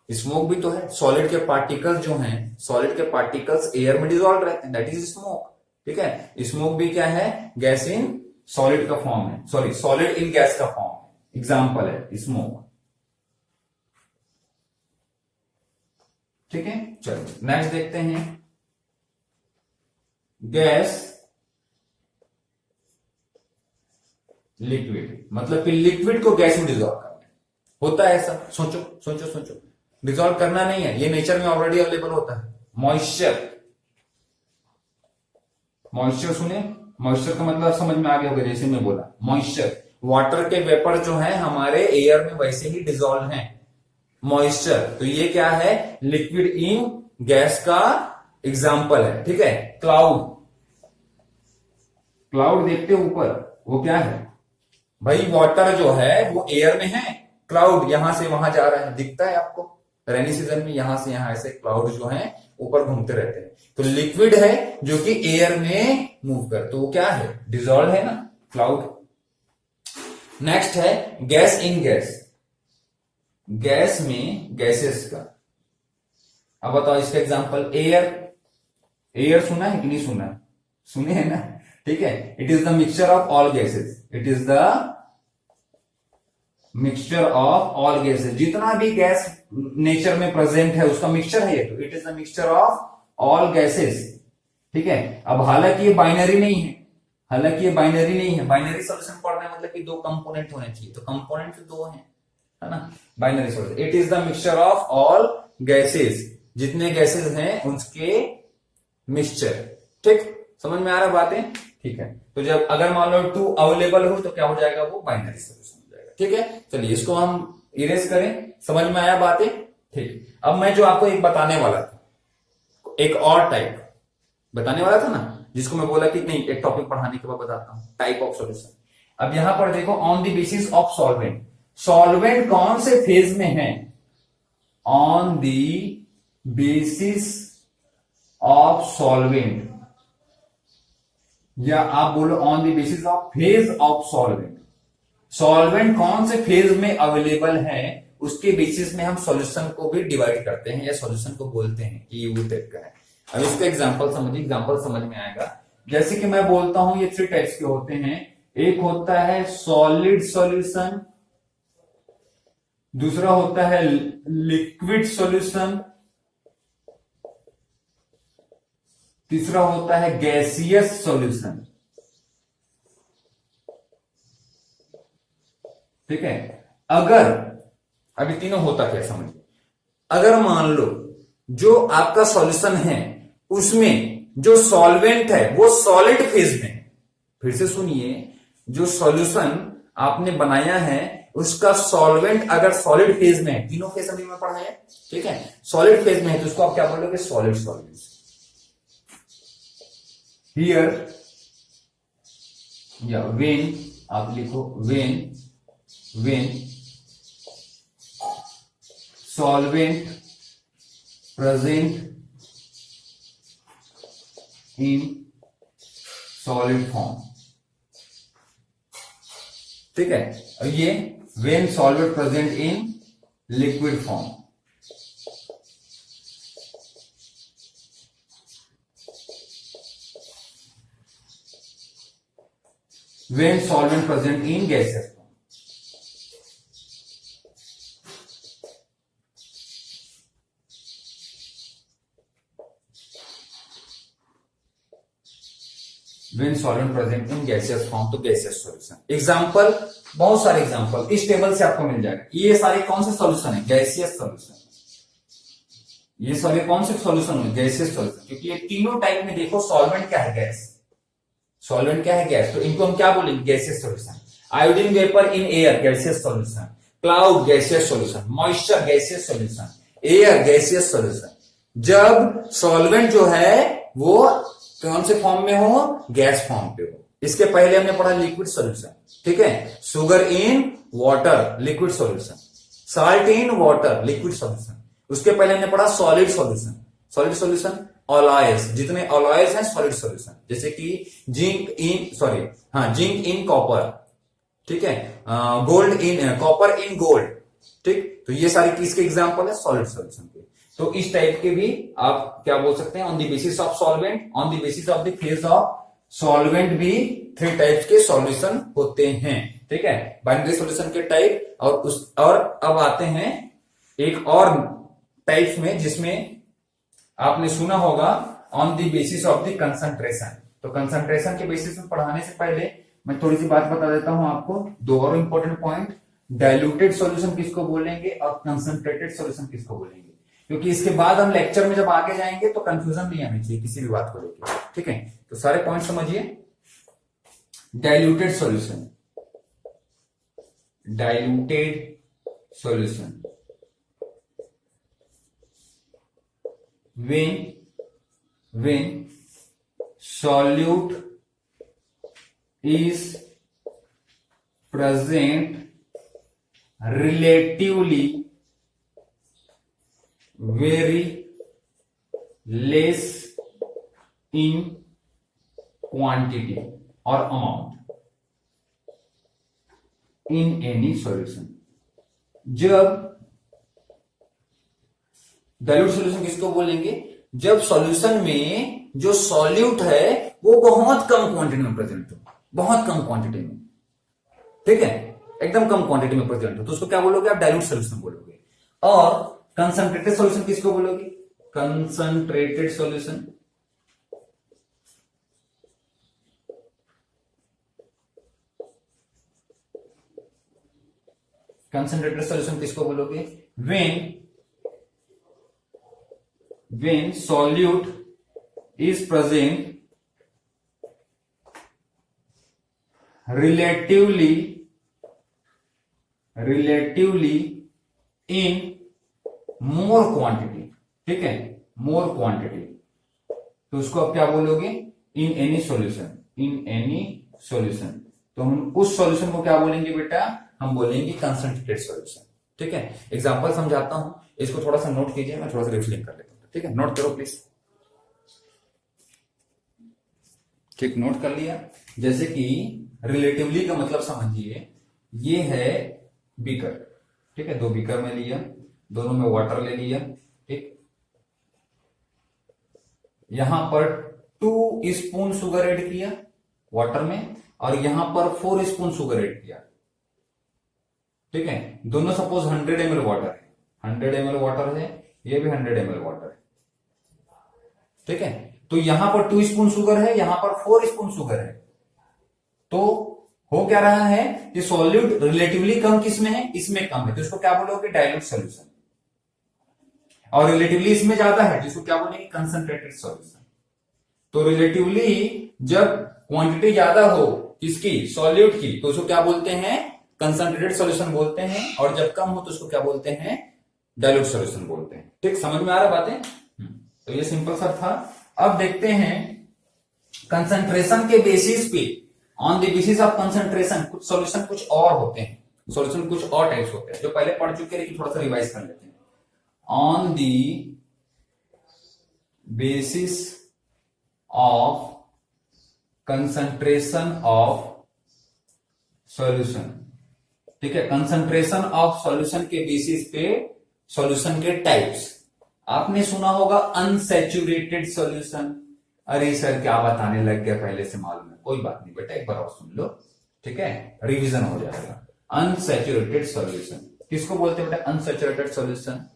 स्मोक भी तो है, सॉलिड के पार्टिकल्स जो हैं, सॉलिड के पार्टिकल्स एयर में डिसॉल्व रहते हैं, दैट इज स्मोक। ठीक है, स्मोक भी क्या है, गैस इन सॉलिड का फॉर्म है, सॉरी सॉलिड इन गैस का फॉर्म है, एग्जाम्पल है स्मोक। ठीक है, चलो नेक्स्ट देखते हैं, गैस लिक्विड, मतलब कि लिक्विड को गैस में डिसॉल्व करना है, होता है ऐसा, सोचो सोचो सोचो। डिसॉल्व करना नहीं है, ये नेचर में ऑलरेडी अवेलेबल होता है। मॉइस्चर, मॉइस्चर सुने, मॉइस्चर का मतलब समझ में आ गया होगा, जैसे मैं बोला मॉइस्चर, वाटर के वेपर जो है हमारे एयर में वैसे ही डिसॉल्व हैं, मॉइस्चर। तो ये क्या है, लिक्विड इन गैस का एग्जाम्पल है। ठीक है, क्लाउड, क्लाउड देखते हो ऊपर, वो क्या है भाई, वाटर जो है वो एयर में है, क्लाउड यहां से वहां जा रहा है, दिखता है आपको, रेनी सीजन में यहां से यहां ऐसे क्लाउड जो है ऊपर घूमते रहते हैं। तो लिक्विड है जो कि एयर में मूव कर, तो वो क्या है, डिसॉल्व है ना, क्लाउड। नेक्स्ट है गैस इन गैस, गैस में गैसेस का। अब बताओ इसका एग्जांपल, एयर, एयर सुना है कि नहीं सुना, सुने है ना। ठीक है, it is the mixture of all gases, it is the mixture of all gases, जितना भी गैस नेचर में प्रेजेंट है उसका मिक्सचर है ये, तो it is the mixture of all gases. ठीक है, अब हालांकि ये बाइनरी नहीं है, हालांकि ये बाइनरी नहीं है, बाइनरी सॉल्यूशन पढ़ना है मतलब कि दो कंपोनेंट होने चाहिए, तो कंपोनेंट दो हैं, है ना, binary solution. It is the mixture of all gases, जितने गैसेस हैं उसके मिक्सचर। ठीक, समझ में आ रहा बातें? ठीक है, तो जब अगर मान लो 2 अवेलेबल हो तो क्या हो जाएगा, वो बाइनरी सॉल्यूशन हो जाएगा। ठीक है, चलिए इसको हम इरेज करें। समझ में आया बातें? ठीक, अब मैं जो आपको एक बताने वाला था, एक और टाइप बताने वाला था ना, जिसको मैं बोला कि नहीं एक टॉपिक पढ़ाने के बाद बताता हूं, टाइप ऑफ सॉल्यूशन। अब यहां पर देखो, on the basis of solvent, solvent कौन से फेज में है, on the basis of solvent, या आप बोलो on the basis of phase of solvent, solvent कौन से फेज में अवेलेबल है उसके बेसिस में हम सॉल्यूशन को भी डिवाइड करते हैं, या सॉल्यूशन को बोलते हैं कि ये टाइप का है। अब इसका एग्जांपल समझिए, एग्जांपल समझ में आएगा। जैसे कि मैं बोलता हूं ये 3 टाइप्स के होते हैं, एक होता है सॉलिड सॉल्यूशन, दूसरा होता है लिक्विड सॉल्यूशन, तीसरा होता है गैसियस सॉल्यूशन। ठीक है, अगर अभी तीनों होता क्या समझिए, अगर मान लो जो आपका सॉल्यूशन है उसमें जो सॉल्वेंट है वो सॉलिड फेज में है, फिर से सुनिए, जो सॉल्यूशन आपने बनाया है उसका सॉल्वेंट अगर सॉलिड फेज में है, तीनों फेज अभी मैं पढ़ाया, ठीक है, सॉलिड फेज में है तो उसको आप क्या बोलोगे, सॉलिड सॉल्यूशन। हियर या व्हेन आप लिखो, when solvent present in solid form। ठीक है, और ये when solvent present in liquid form। when solvent present in gaseous form। when solvent present in gaseous form, तो gaseous solution। एग्जाम्पल, बहुत सारे एग्जाम्पल इस टेबल से आपको मिल जाएगा। ये सारे कौन से सॉल्यूशन है, गैसियस सॉल्यूशन। ये सारे कौन से सॉल्यूशन है, गैसियस सॉल्यूशन, क्योंकि ये तीनों टाइप में देखो सॉल्वेंट क्या है, गैस, सॉल्वेंट क्या है, गैस, तो इनको हम क्या बोलेंगे, gaseous solution. Iodine vapour in air, gaseous solution. Cloud, gaseous solution. Moisture, gaseous solution. Air, gaseous solution. जब सॉल्वेंट जो है वो कौन से फॉर्म में हो, गैस फॉर्म पे हो। इसके पहले हमने पढ़ा लिक्विड सॉल्यूशन, ठीक है, sugar in water, liquid solution. Salt in water, liquid solution. उसके पहले हमने पढ़ा solid solution, solid solution, alloys, जितने अलॉयज हैं सॉलिड सॉल्यूशन, जैसे कि जिंक इन कॉपर, ठीक है, gold in copper in gold, ठीक, तो ये सारी किसके एग्जांपल है, सॉलिड सॉल्यूशन के। तो इस टाइप के भी आप क्या बोल सकते हैं, on the basis of solvent, on the basis of the phase of solvent भी 3 टाइप्स के सॉल्यूशन होते हैं। ठीक है, बाइनरी सॉल्यूशन के टाइप, और अब आते हैं एक और टाइप्स में जिसमें आपने सुना होगा on the basis of the concentration. तो कंसंट्रेशन के बेसिस में पढ़ाने से पहले मैं थोड़ी सी बात बता देता हूं आपको, 2 और इंपॉर्टेंट पॉइंट, डाइल्यूटेड सॉल्यूशन किसको बोलेंगे और कंसंट्रेटेड सॉल्यूशन किसको बोलेंगे, क्योंकि इसके बाद हम लेक्चर में जब आगे जाएंगे तो कंफ्यूजन नहीं आनी चाहिए किसी भी बात को लेकर। ठीक है, तो सारे पॉइंट समझिए। Diluted solution, diluted solution, when solute is present relatively very less in quantity or amount in any solution। जब डाइल्यूट सॉल्यूशन किसको बोलेंगे, जब सॉल्यूशन में जो सॉल्यूट है वो बहुत कम क्वांटिटी में प्रेजेंट हो, बहुत कम क्वांटिटी में। ठीक है, एकदम कम क्वांटिटी में प्रेजेंट हो तो उसको क्या बोलोगे आप? डाइल्यूट सोल्यूशन बोलोगे। और कंसंट्रेटेड सोल्यूशन किसको बोलोगे? कंसंट्रेटेड सोल्यूशन कंसंट्रेटेड सोल्यूशन किसको बोलोगे? when solute is present relatively in more quantity, ठीक है, more quantity, तो उसको आप क्या बोलोगे? In any solution. तो हम उस सॉल्यूशन को क्या बोलेंगे बेटा? हम बोलेंगे कंसंट्रेटेड सॉल्यूशन। ठीक है, एग्जांपल समझाता हूं, इसको थोड़ा सा नोट कीजिए, मैं थोड़ा सा रिफ्लिंग कर लेता हूं। ठीक है, नोट करो प्लीज। ठीक, नोट कर लिया। जैसे कि रिलेटिवली का मतलब समझिए, ये है बीकर, ठीक है, 2 बीकर में लिया, दोनों में वाटर ले लिया, ठीक, यहां पर 2 स्पून शुगर ऐड किया वाटर में, और यहां पर 4 स्पून शुगर ऐड किया। ठीक है, दोनों सपोज 100 ml वाटर है, 100 ml वाटर है, ये भी 100 ml वाटर है। ठीक है, तो यहां पर 2 स्पून शुगर है, यहां पर 4 स्पून शुगर है। तो हो क्या रहा है कि सॉल्यूट रिलेटिवली कम किसमें है? इसमें कम है, तो इसको क्या बोलोगे? Dilute solution. और रिलेटिवली इसमें ज्यादा है, जिसको क्या बोलेंगे? Concentrated solution. तो रिलेटिवली जब क्वांटिटी ज्यादा हो किसकी? सॉल्यूट की, तो उसको क्या बोलते हैं? कंसंट्रेटेड सॉल्यूशन बोलते हैं। और जब कम हो तो उसको क्या बोलते हैं? डाइल्यूट सॉल्यूशन बोलते हैं। ठीक, समझ में आ रहा बातें? तो ये सिंपल सा था। अब देखते हैं कंसंट्रेशन के बेसिस पे, on the basis of concentration, कुछ सॉल्यूशन कुछ और होते हैं, सॉल्यूशन कुछ और टाइप्स होते हैं जो पहले पढ़ चुके हैं, लेकिन थोड़ा सा रिवाइज कर लेते हैं। On the basis of concentration of solution, ठीक है, कंसंट्रेशन ऑफ सॉल्यूशन के बेसिस पे सॉल्यूशन के टाइप्स। आपने सुना होगा अनसैचुरेटेड सॉल्यूशन। अरे सर क्या बताने लग गया, पहले से मालूम है, कोई बात नहीं बेटा, एक बार और सुन लो, ठीक है, रिवीजन हो जाएगा। अनसैचुरेटेड सॉल्यूशन किसको बोलते हैं बेटा? Unsaturated solution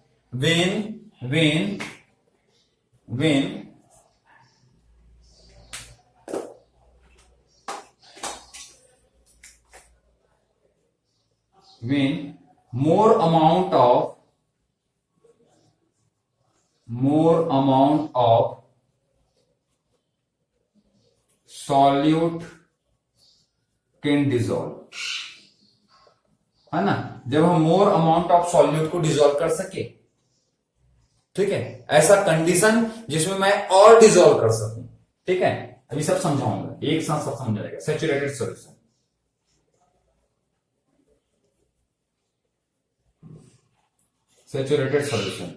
when more amount of solute can dissolve, है ना, जब हम मोर अमाउंट ऑफ सॉल्यूट को डिजोल्व कर सके, ठीक है, ऐसा कंडीशन जिसमें मैं और डिजोल्व कर सकूं। ठीक है, अभी सब समझाऊंगा, एक साथ सब समझाएगा। Saturated solution, saturated solution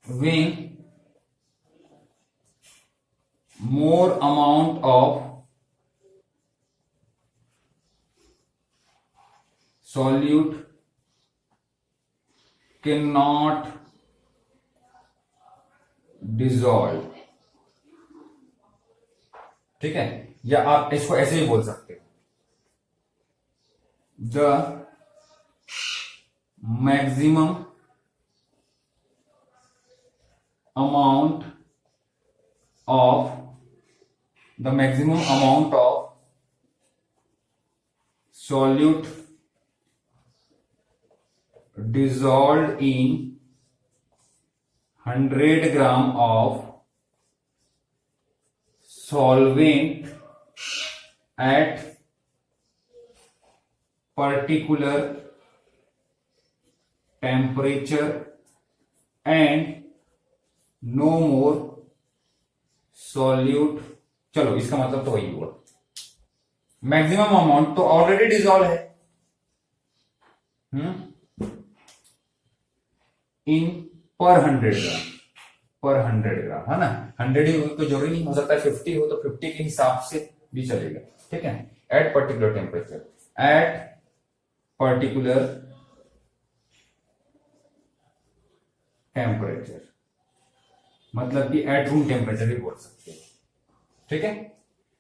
when more amount of solute cannot dissolve, ठीक है, या आप इसको ऐसे ही बोल सकते हो, the maximum amount of solute dissolved in 100 gram of solvent at particular temperature and no more solute। चलो, इसका मतलब तो वही हुआ, मैक्सिमम अमाउंट तो ऑलरेडी डिजोल्व है इन पर 100 ग्राम, है ना, 100 ही हो तो जरूरी नहीं, हो सकता है 50 हो तो 50 के हिसाब से भी चलेगा। ठीक है, at particular temperature, at particular temperature, मतलब कि एट रूम टेम्परेचर भी बोल सकते हैं। ठीक है,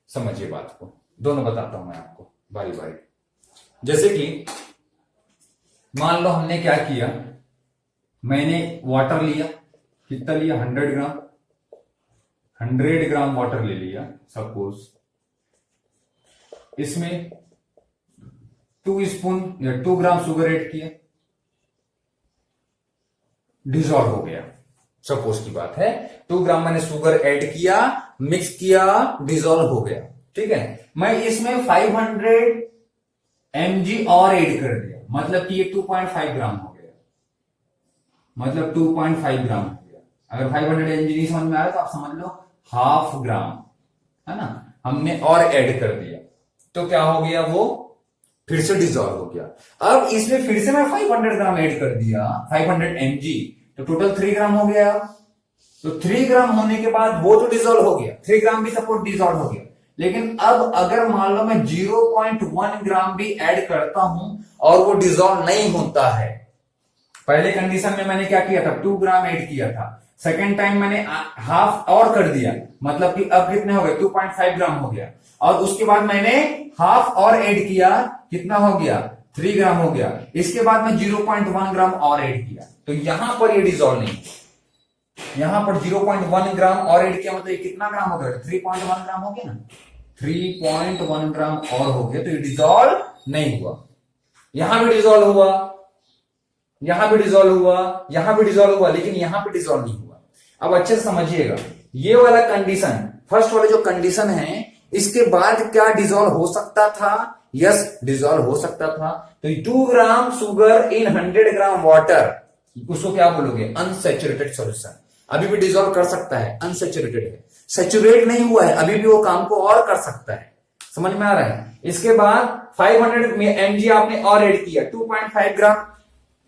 समझिए बात को, दोनों बताता हूं मैं आपको बारी बारी। जैसे कि मान लो हमने क्या किया, मैंने वाटर लिया, कितना लिया, 100 ग्राम वाटर ले लिया सपोज, इसमें 2 स्पून या 2 ग्राम शुगर ऐड किया, डिजॉल्व हो गया, सपोज की बात है, 2 ग्राम मैंने शुगर ऐड किया, मिक्स किया, डिजॉल्व हो गया, ठीक है। मैं इसमें 500 mg और ऐड कर दिया, मतलब कि ये 2.5 ग्राम हो गया, मतलब 2.5 ग्राम हो गया। अगर 500 mg नहीं समझ में आ रहा तो आप समझ लो हाफ ग्राम, है ना, हमने और ऐड कर दिया, तो क्या हो गया, वो फिर से डिजॉल्व हो गया। अब इसमें फिर से मैं 500 ग्राम ऐड कर दिया, 500 mg, तो टोटल 3 ग्राम हो गया। तो 3 ग्राम होने के बाद वो तो डिजॉल्व हो गया, 3 ग्राम भी सपोज डिजॉल्व हो गया, लेकिन अब अगर मान लो मैं 0.1 ग्राम भी ऐड करता हूं और वो डिजॉल्व नहीं होता है, पहले कंडीशन में मैंने क्या किया था, 2 ग्राम ऐड किया था, सेकेंड टाइम मैंने हाफ और कर दिया, मतलब कि अब कितने हो गए, 2.5 ग्राम हो गया, और उसके बाद मैंने हाफ और ऐड किया, कितना हो गया, 3 ग्राम हो गया, इसके बाद मैं 0.1 ग्राम और ऐड किया, तो यहां पर ये डिजॉल्व नहीं, यहां पर 0.1 ग्राम और ऐड किया, मतलब ये कितना ग्राम हो गया, 3.1 ग्राम हो गया ना, 3.1 ग्राम और हो गया, तो ये डिजॉल्व नहीं हुआ। यहां भी डिजॉल्व हुआ, यहां भी डिजॉल्व हुआ, यहां भी डिजॉल्व हुआ, लेकिन यहां पे डिजॉल्व नहीं हुआ। अब अच्छे से समझिएगा, ये वाला कंडीशन, फर्स्ट वाले जो कंडीशन है, इसके बाद क्या डिजॉल्व हो सकता था, यस डिजॉल्व हो सकता था। तो 2 gram sugar in 100 gram water, उसको क्या बोलोगे, अनसैचुरेटेड सॉल्यूशन, अभी भी डिजॉल्व कर सकता है, अनसैचुरेटेड है, सैचुरेट नहीं हुआ है, अभी भी वो काम को और कर सकता है, समझ में आ रहा है। इसके बाद 500 mg आपने और ऐड किया, 2.5 ग्राम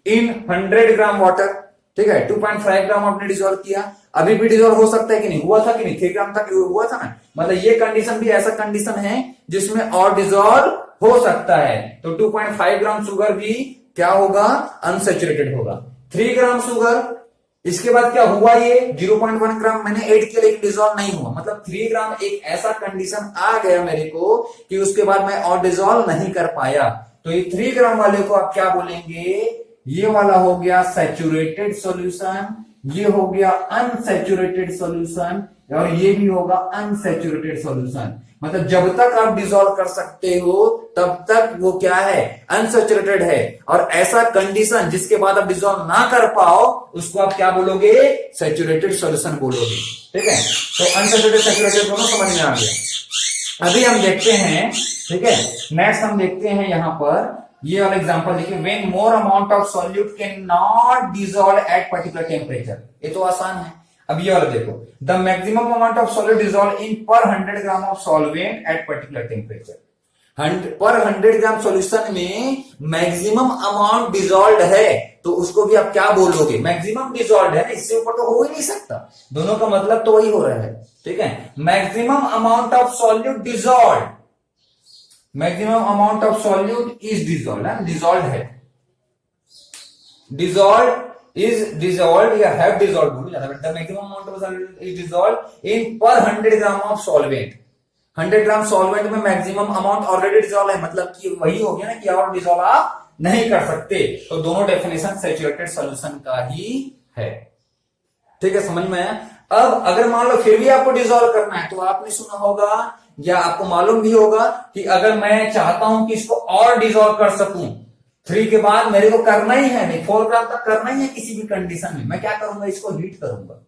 इन 100 ग्राम वाटर, ठीक है, 2.5 ग्राम आपने डिजॉल्व किया, अभी भी डिजॉल्व हो सकता है कि नहीं, हुआ था कि नहीं, 3 ग्राम तक हुआ था ना, मतलब ये कंडीशन भी ऐसा कंडीशन है जिसमें और डिजॉल्व हो सकता है। तो 2.5 ग्राम शुगर भी क्या होगा, अनसैचुरेटेड होगा। 3 ग्राम शुगर, इसके बाद क्या हुआ, ये 0.1 ग्राम मैंने ऐड किया लेकिन डिजॉल्व नहीं हुआ, मतलब 3 ग्राम एक ऐसा कंडीशन आ गया मेरे को कि उसके बाद मैं और डिजॉल्व नहीं कर पाया, तो ये 3 ग्राम वाले को आप क्या बोलेंगे, ये वाला हो गया सैचुरेटेड सॉल्यूशन, ये हो गया अनसैचुरेटेड सॉल्यूशन, और ये भी होगा अनसैचुरेटेड सॉल्यूशन। मतलब जब तक आप डिसॉल्व कर सकते हो तब तक वो क्या है, अनसैचुरेटेड है, और ऐसा कंडीशन जिसके बाद आप डिसॉल्व ना कर पाओ उसको आप क्या बोलोगे, सैचुरेटेड सॉल्यूशन बोलोगे। ठीक है, तो अनसैचुरेटेड सैचुरेटेड दोनों समझ में आ गया। अभी हम देखते हैं, ठीक है, नेक्स्ट हम देखते हैं यहां पर ये वाला एग्जांपल देखिए, when more amount of solute can not dissolve at particular temperature. ये तो आसान है। अब ये वाला देखो, the maximum amount of solute dissolve in पर 100 gram of solvent at particular temperature. पर 100 ग्राम सॉल्यूशन में मैक्सिमम अमाउंट डिसॉल्व है, तो उसको भी आप क्या बोलोगे, मैक्सिमम डिसॉल्व है ना, इससे ऊपर तो हो ही नहीं सकता, दोनों का मतलब तो वही हो रहा है। ठीक है, maximum amount of solute dissolve, maximum amount of solute is dissolve, dissolve है, डिसॉल्व is dissolved या have dissolved भूल जाना, the maximum amount of solute is dissolved in per 100 gram of solvent। 100 gram solvent में maximum amount already dissolve है, मतलब कि वही हो गया ना कि और डिसॉल्व आप नहीं कर सकते, तो दोनों डेफिनेशन सैचुरेटेड सॉल्यूशन का ही है। ठीक है, समझ में आया। अब अगर मान लो फिर भी आपको डिसॉल्व करना है, तो आपने सुना होगा या आपको मालूम भी होगा कि अगर मैं चाहता हूं कि इसको और डिसॉल्व कर सकूं, 3 के बाद मेरे को करना ही है, नहीं 4 ग्राम तक करना ही है किसी भी कंडीशन में, मैं क्या करूंगा, इसको हीट करूंगा,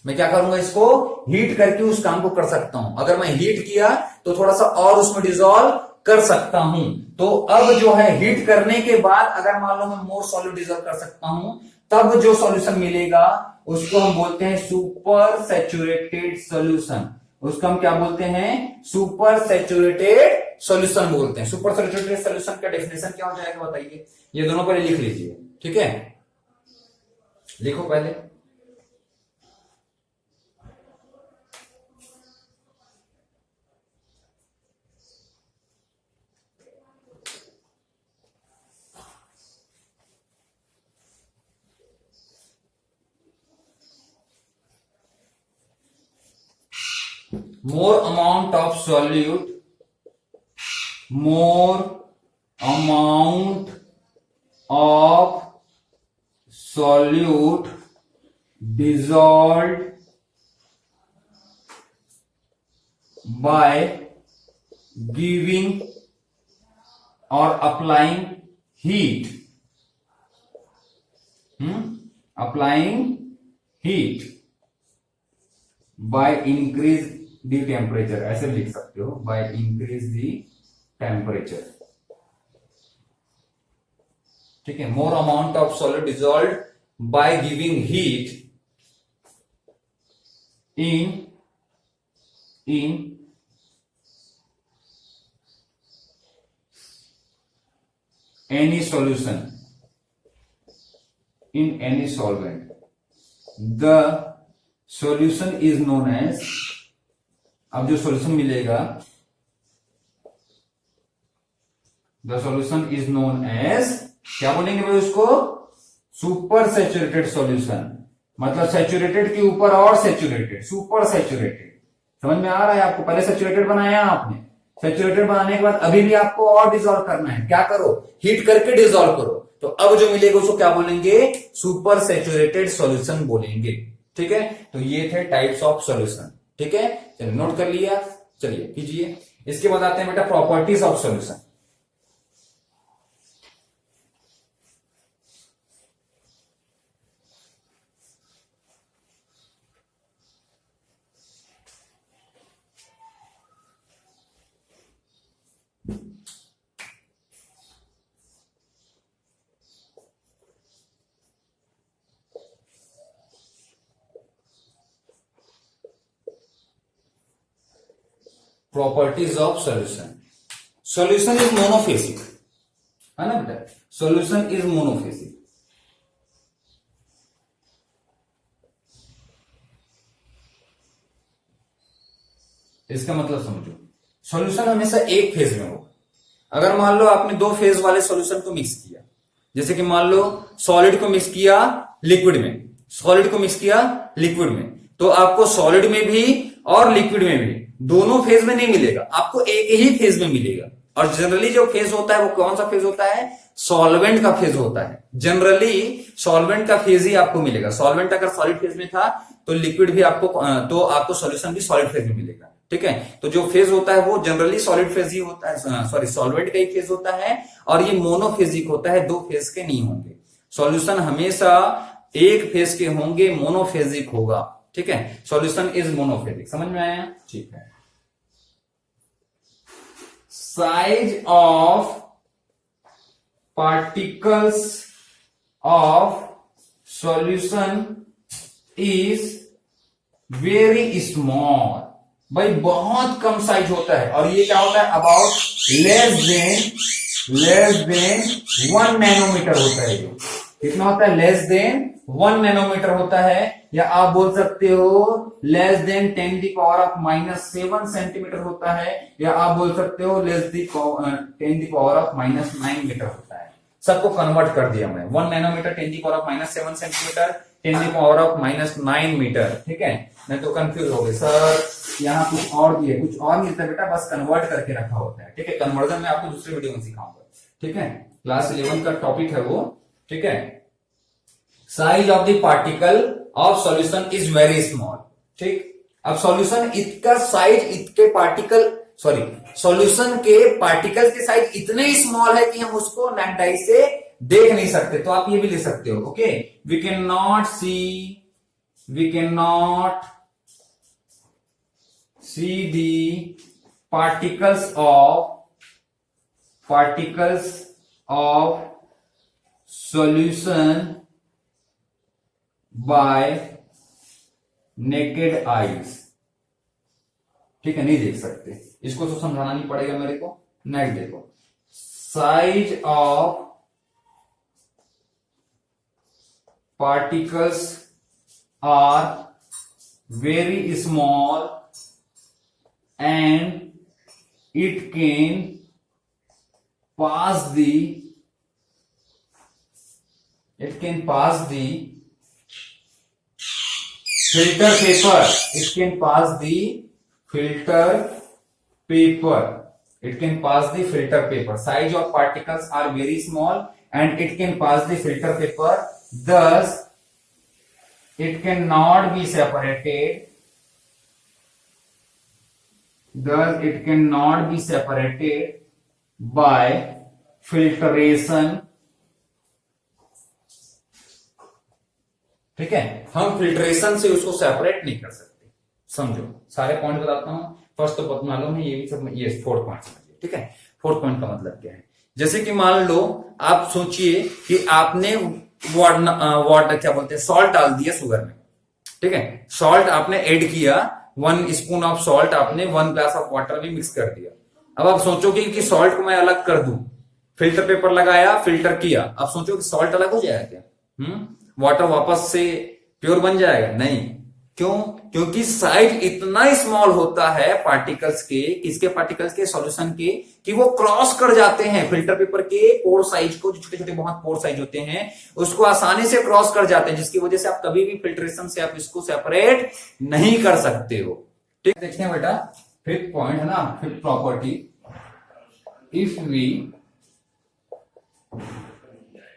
मैं क्या करूंगा, इसको हीट करके उस काम को कर सकता हूं। अगर मैं हीट किया तो थोड़ा सा और उसमें डिसॉल्व कर सकता हूं। तो अब जो है हीट करने के बाद अगर मान लो मैं मोर सॉल्यूट डिसॉल्व कर सकता हूं, तब जो सॉल्यूशन मिलेगा उसको हम बोलते हैं सुपर सैचुरेटेड सॉल्यूशन। उसको हम क्या बोलते हैं, सुपर सैचुरेटेड सॉल्यूशन बोलते हैं। सुपर सैचुरेटेड सॉल्यूशन का डेफिनेशन क्या हो जाएगा बताइए, ये दोनों पहले लिख लीजिए। ठीक है, लिखो पहले, more amount of solute, more amount of solute dissolved by giving or applying heat. Applying heat by increase the temperature, ऐसे लिख सकते हो, by increase the temperature. ठीक है, more amount of solid dissolved by giving heat in any solution, in any solvent. The solution is known as, अब जो solution मिलेगा, the solution is known as, क्या बोलेंगे भाई उसको? Super saturated solution. मतलब सैचुरेटेड के ऊपर और सैचुरेटेड, सुपर सैचुरेटेड. समझ में आ रहा है आपको? पहले सैचुरेटेड बनाया आपने, सैचुरेटेड बनाने के बाद अभी भी आपको और डिसॉल्व करना है. क्या करो? हीट करके डिसॉल्व करो. तो अब जो मिलेगा उसको क्या बोलेंगे? सुपर सैचुरेटेड सॉल्यूशन बोलेंगे. ठीक है, तो ये थे टाइप्स ऑफ सॉल्यूशन. ठीक है, चलिए नोट कर लिया. चलिए कीजिए. इसके बाद आते हैं बेटा properties of solution. Properties of solution. Solution is monophasic, है ना बेटा? Solution is monophasic. इसका मतलब समझो, सॉल्यूशन हमेशा एक फेज में होगा. अगर मान लो आपने दो फेज वाले सॉल्यूशन को मिक्स किया, जैसे कि मान लो सॉलिड को मिक्स किया लिक्विड में, सॉलिड को मिक्स किया लिक्विड में, तो आपको सॉलिड में भी और लिक्विड में भी दोनों फेज में नहीं मिलेगा, आपको एक ही फेज में मिलेगा. और जनरली जो फेज होता है वो कौन सा फेज होता है? सॉल्वेंट का फेज होता है. जनरली सॉल्वेंट का फेज ही आपको मिलेगा. सॉल्वेंट अगर सॉलिड फेज में था तो लिक्विड भी आपको सॉल्यूशन भी सॉलिड फेज में मिलेगा. ठीक है, तो जो फेज होता है वो जनरली सॉलिड फेज ही होता है, सॉरी सॉल्वेंट का ही फेज होता है. और ये मोनोफेजिक होता है, दो फेज के नहीं होंगे. सॉल्यूशन हमेशा एक फेज के होंगे, मोनोफेजिक होगा. ठीक है, सॉल्यूशन इज मोनोफेजिक. समझ में आया? ठीक है. Size of particles of solution is very small. भाई बहुत कम साइज होता है. और ये क्या होता है? अबाउट लेस देन 1 नैनोमीटर होता है. जो कितना होता है? लेस देन 1 नैनोमीटर होता है. या आप बोल सकते हो लेस देन 10⁻⁻7 सेंटीमीटर होता है. या आप बोल सकते हो लेस देन 10⁻⁻9 मीटर होता है. सबको कन्वर्ट कर दिया मैं. 1 नैनोमीटर 10⁻�7 सेंटीमीटर, 10⁻�9 मीटर. ठीक है, मैं तो कंफ्यूज हो गए सर, यहाँ कुछ और दिए, कुछ और नहीं था बेटा, बस कन्वर्ट करके रखा होता है. ठीक है, कन्वर्जन में आपको दूसरी वीडियो में सिखाऊंगा. ठीक है, क्लास 11 का टॉपिक है वो. ठीक है, size of the particle of solution is very small. ठीक, अब सॉल्यूशन इसका साइज इसके पार्टिकल सॉल्यूशन के पार्टिकल के साइज इतने स्मॉल है कि हम उसको नेकेड आई से देख नहीं सकते. तो आप ये भी ले सकते हो. Okay, we can not see the particles of solution by naked eyes. ठीक है, नहीं देख सकते. इसको तो समझाना नहीं पड़ेगा मेरे को. नेक्स्ट देखो, size of particles are very small and it can pass the filter paper. It can pass the filter paper. It can pass the filter paper. Size of particles are very small and it can pass the filter paper. Thus, it cannot be separated. Thus, it cannot be separated by filtration. ठीक है, हम filtration से उसको separate नहीं कर सकते। समझो, सारे पॉइंट बताता हूं। फर्स्ट तो बहुत मालूम है, ये भी सब, ये फोर्थ पॉइंट समझिए। ठीक है, फोर्थ पॉइंट का मतलब क्या है? जैसे कि मान लो आप सोचिए कि आपने वाटर क्या बोलते हैं, सॉल्ट डाल दिया शुगर में। ठीक है, सॉल्ट आपने ऐड किया, 1 स्पून ऑफ सॉल्ट आपने 1 ग्लास ऑफ वाटर में मिक्स कर दिया। अब आप सोचोगे कि सॉल्ट को मैं अलग कर दूं, फिल्टर पेपर लगाया, फिल्टर किया, अब सोचो कि सॉल्ट अलग हो जाएगा क्या? वाटर वापस से प्योर बन जाएगा? नहीं। क्यों? क्योंकि साइज इतना स्मॉल होता है पार्टिकल्स के, किसके पार्टिकल्स के, सॉल्यूशन के, कि वो क्रॉस कर जाते हैं फिल्टर पेपर के पोर साइज को, जो छोटे छोटे बहुत पोर साइज होते हैं उसको आसानी से क्रॉस कर जाते हैं, जिसकी वजह से आप कभी भी फिल्ट्रेशन से आप इसको सेपरेट नहीं कर सकते हो। ठीक, देखते हैं बेटा, फिफ्थ पॉइंट है ना, fifth property. If we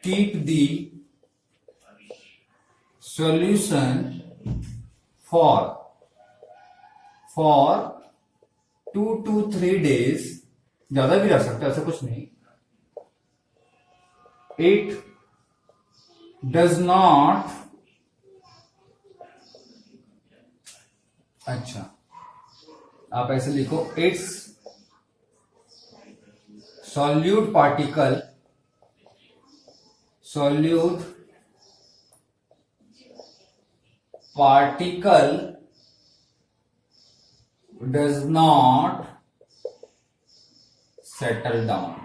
keep the solution for 2 to 3 days, ज्यादा भी रख सकते हैं, ऐसा कुछ नहीं, it does not, अच्छा आप ऐसे लिखो, its solute particle does not settle down.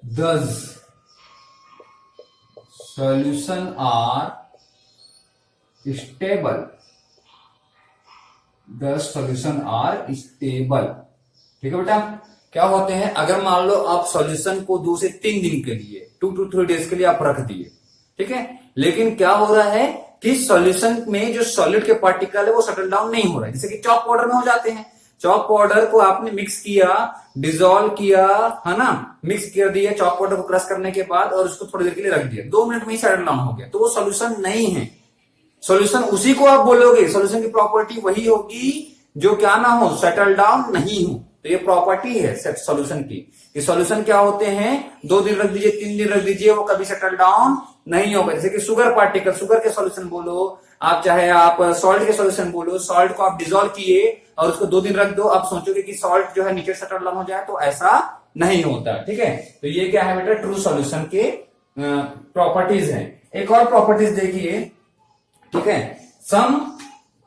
Thus, solution are stable. Thus, solution are stable. ठीक है बेटा, क्या होते हैं, अगर मान लो आप सॉल्यूशन को 2 से 3 दिन के लिए, 2 to 3 डेज के लिए आप रख दिए, ठीक है, लेकिन क्या हो रहा है कि सॉल्यूशन में जो सॉलिड के पार्टिकल है वो सेटल डाउन नहीं हो रहा है, जैसे कि चॉक पाउडर में हो जाते हैं। चॉक पाउडर को आपने मिक्स किया, डिसॉल्व किया, है ना, मिक्स कर दिया चॉक पाउडर को क्रश करने के बाद, और उसको थोड़ी देर के लिए रख दिया, 2 मिनट में ही सेटल डाउन हो गया, तो वो सॉल्यूशन नहीं है। सॉल्यूशन उसी को आप बोलोगे, सॉल्यूशन की प्रॉपर्टी वही होगी जो क्या ना हो, सेटल डाउन नहीं हो। तो ये प्रॉपर्टी है सॉल्यूशन की। ये सॉल्यूशन क्या होते हैं, 2 दिन रख दीजिए, 3 दिन रख दीजिए, वो कभी सेटल डाउन नहीं होगा। जैसे कि शुगर पार्टिकल, शुगर के सॉल्यूशन बोलो आप, चाहे आप सॉल्ट के सॉल्यूशन बोलो, सॉल्ट को आप डिसॉल्व किए और उसको 2 दिन रख दो, आप सोचोगे कि सॉल्ट जो है नीचे सेटल डाउन हो जाए, तो ऐसा नहीं होता। ठीक है, तो ये क्या है बेटा, ट्रू सॉल्यूशन के प्रॉपर्टीज हैं। एक और प्रॉपर्टीज देखिए, ठीक है, सम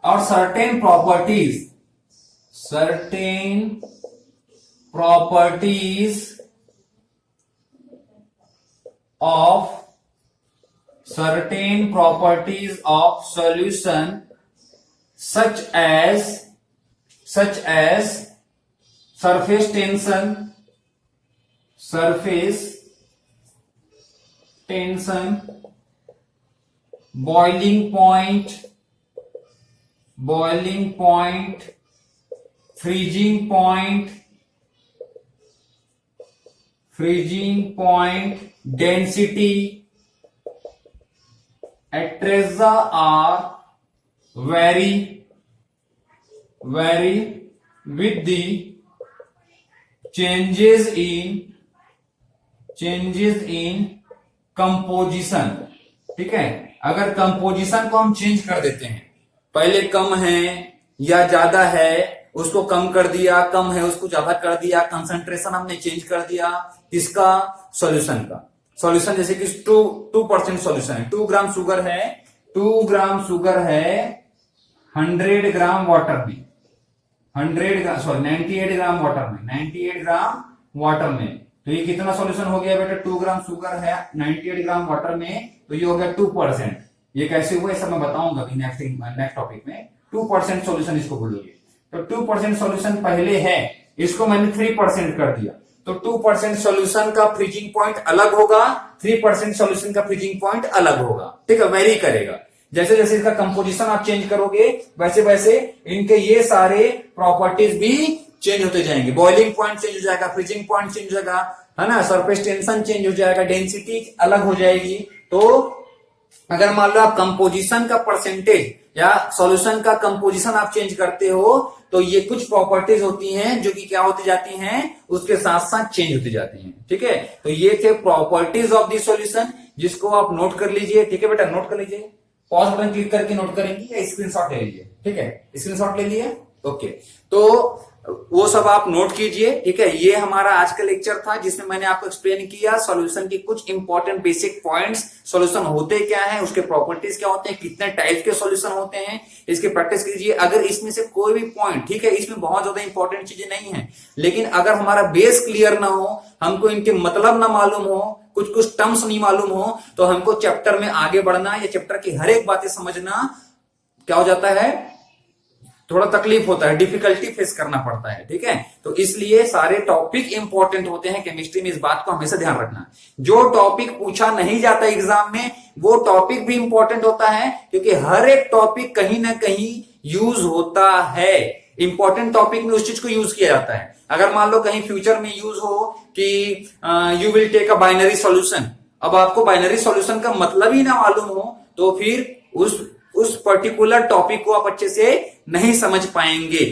और certain properties of solution such as surface tension, boiling point, freezing point, density, etc. are vary with the changes in composition। ठीक है, अगर कंपोजिशन को हम चेंज कर देते हैं, पहले कम है या ज्यादा है उसको कम कर दिया, कम है उसको ज्यादा कर दिया, कंसंट्रेशन हमने चेंज कर दिया, इसका सॉल्यूशन का सॉल्यूशन, जैसे कि 2% सॉल्यूशन है, 2 ग्राम शुगर है, 2 ग्राम शुगर है 100 ग्राम वाटर में, 98 ग्राम वाटर में, 98 ग्राम वाटर में, तो ये कितना सॉल्यूशन हो गया बेटा, 2 ग्राम शुगर है 98 ग्राम वाटर में, तो ये हो गया 2%। ये कैसे हुआ, सब मैं बताऊंगा अभी नेक्स्ट टॉपिक में। 2% सॉल्यूशन इसको बोलोगे, तो 2% सॉल्यूशन पहले है, इसको मैंने 3% कर दिया, तो 2% सॉल्यूशन का फ्रीजिंग पॉइंट अलग होगा, 3% सॉल्यूशन का फ्रीजिंग पॉइंट अलग होगा। ठीक है, वेरी करेगा, जैसे जैसे इसका कंपोजिशन आप चेंज करोगे वैसे वैसे इनके ये सारे प्रॉपर्टीज भी चेंज होते जाएंगे, बॉइलिंग पॉइंट चेंज हो जाएगा, फ्रीजिंग पॉइंट चेंज हो जाएगा, है ना, सरफेस टेंशन चेंज हो जाएगा, डेंसिटी अलग हो जाएगी। तो अगर मान लो आप कंपोजिशन का परसेंटेज या सॉल्यूशन का कंपोजिशन आप चेंज करते हो तो ये कुछ प्रॉपर्टीज होती हैं जो कि क्या होती जाती हैं, उसके साथ साथ चेंज होती जाती हैं। ठीक है, तो ये थे प्रॉपर्टीज ऑफ द सॉल्यूशन, जिसको आप नोट कर लीजिए। ठीक है बेटा, नोट कर लीजिए, पॉज बटन क्लिक करके नोट करेंगे या स्क्रीनशॉट ले लीजिए। ठीक है, स्क्रीनशॉट ले लिए, ओके। तो वो सब आप नोट कीजिए। ठीक है, ये हमारा आज का लेक्चर था जिसमें मैंने आपको एक्सप्लेन किया सॉल्यूशन की कुछ इंपॉर्टेंट बेसिक पॉइंट्स, सॉल्यूशन होते क्या है, उसके प्रॉपर्टीज क्या होते हैं, कितने टाइप के सॉल्यूशन होते हैं, इसकी प्रैक्टिस कीजिए। अगर इसमें से कोई भी पॉइंट, ठीक है, इसमें बहुत ज्यादा इंपॉर्टेंट चीजें नहीं है, लेकिन अगर हमारा बेस क्लियर ना हो, हमको इनके मतलब ना मालूम हो, कुछ कुछ टर्म्स नहीं मालूम हो, तो हमको चैप्टर में आगे बढ़ना या चैप्टर की हर एक बातें समझना क्या हो जाता है, थोड़ा तकलीफ होता है, डिफिकल्टी फेस करना पड़ता है। ठीक है, तो इसलिए सारे टॉपिक इंपॉर्टेंट होते हैं केमिस्ट्री में, इस बात को हमेशा ध्यान रखना। जो टॉपिक पूछा नहीं जाता एग्जाम में वो टॉपिक भी इंपॉर्टेंट होता है, क्योंकि हर एक टॉपिक कहीं ना कहीं यूज होता है। इंपॉर्टेंट टॉपिक में उस चीज को यूज किया जाता है। अगर मान लो कहीं फ्यूचर में यूज हो कि you will take a binary solution, अब आपको बाइनरी सॉल्यूशन का मतलब ही ना मालूम हो तो फिर उस पर्टिकुलर टॉपिक को आप अच्छे से नहीं समझ पाएंगे।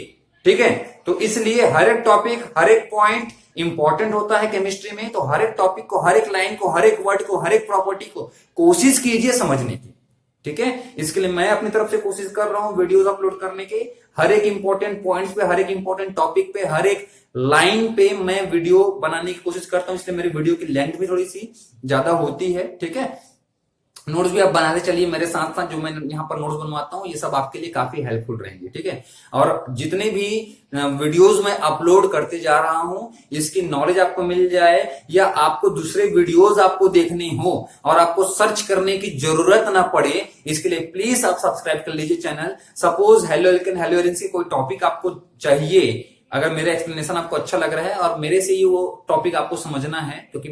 ठीक है, तो इसलिए हर एक टॉपिक, हर एक पॉइंट इंपॉर्टेंट होता है केमिस्ट्री में। तो हर एक टॉपिक को, हर एक लाइन को, हर एक वर्ड को, हर एक प्रॉपर्टी को कोशिश कीजिए समझने की। ठीक है, इसके लिए मैं अपनी तरफ से कोशिश कर रहा हूं वीडियोस अपलोड करने के, हर एक इंपॉर्टेंट पॉइंट्स पे, हर एक इंपॉर्टेंट टॉपिक पे, हर एक लाइन पे मैं वीडियो बनाने की कोशिश करता हूं। इसलिए मेरी वीडियो की लेंथ भी थोड़ी सी ज्यादा होती है। ठीक है, नोट्स भी आप बनाते चलिए मेरे साथ साथ, जो मैं यहाँ पर नोट्स बनवाता हूँ ये सब आपके लिए काफी हेल्पफुल रहेंगे। ठीक है, और जितने भी वीडियोस मैं अपलोड करते जा रहा हूँ इसकी नॉलेज आपको मिल जाए, या आपको दूसरे वीडियोस आपको देखने हो और आपको सर्च करने की जरूरत ना पड़े, इसके लिए प्लीज आप सब्सक्राइब कर लीजिए channel. Suppose halo alkane, hello Erin से कोई टॉपिक आपको चाहिए, अगर मेरा एक्सप्लेनेशन आपको अच्छा लग रहा है और मेरे से ही वो टॉपिक आपको समझना है, क्योंकि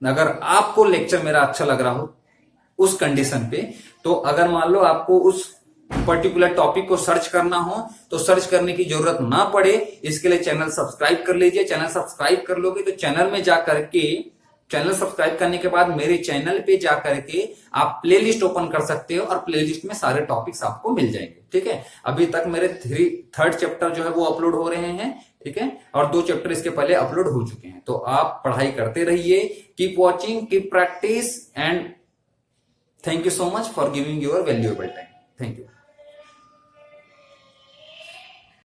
अगर आपको लेक्चर मेरा अच्छा लग रहा हो उस कंडीशन पे, तो अगर मान लो आपको उस पर्टिकुलर टॉपिक को सर्च करना हो तो सर्च करने की जरूरत ना पड़े, इसके लिए चैनल सब्सक्राइब कर लीजिए। चैनल सब्सक्राइब कर लोगे तो चैनल में जाकर के, चैनल सब्सक्राइब करने के बाद मेरे चैनल पे जाकर के आप प्लेलिस्ट ओपन कर सकते हो और प्लेलिस्ट में सारे टॉपिक्स आपको मिल जाएंगे। ठीक है, अभी तक मेरे थर्ड चैप्टर जो है वो अपलोड हो रहे हैं। ठीक है, और 2 चैप्टर इसके पहले अपलोड हो चुके हैं। तो आप पढ़ाई करते रहिए, keep watching, keep practice, and thank you so much for giving your valuable time. Thank you.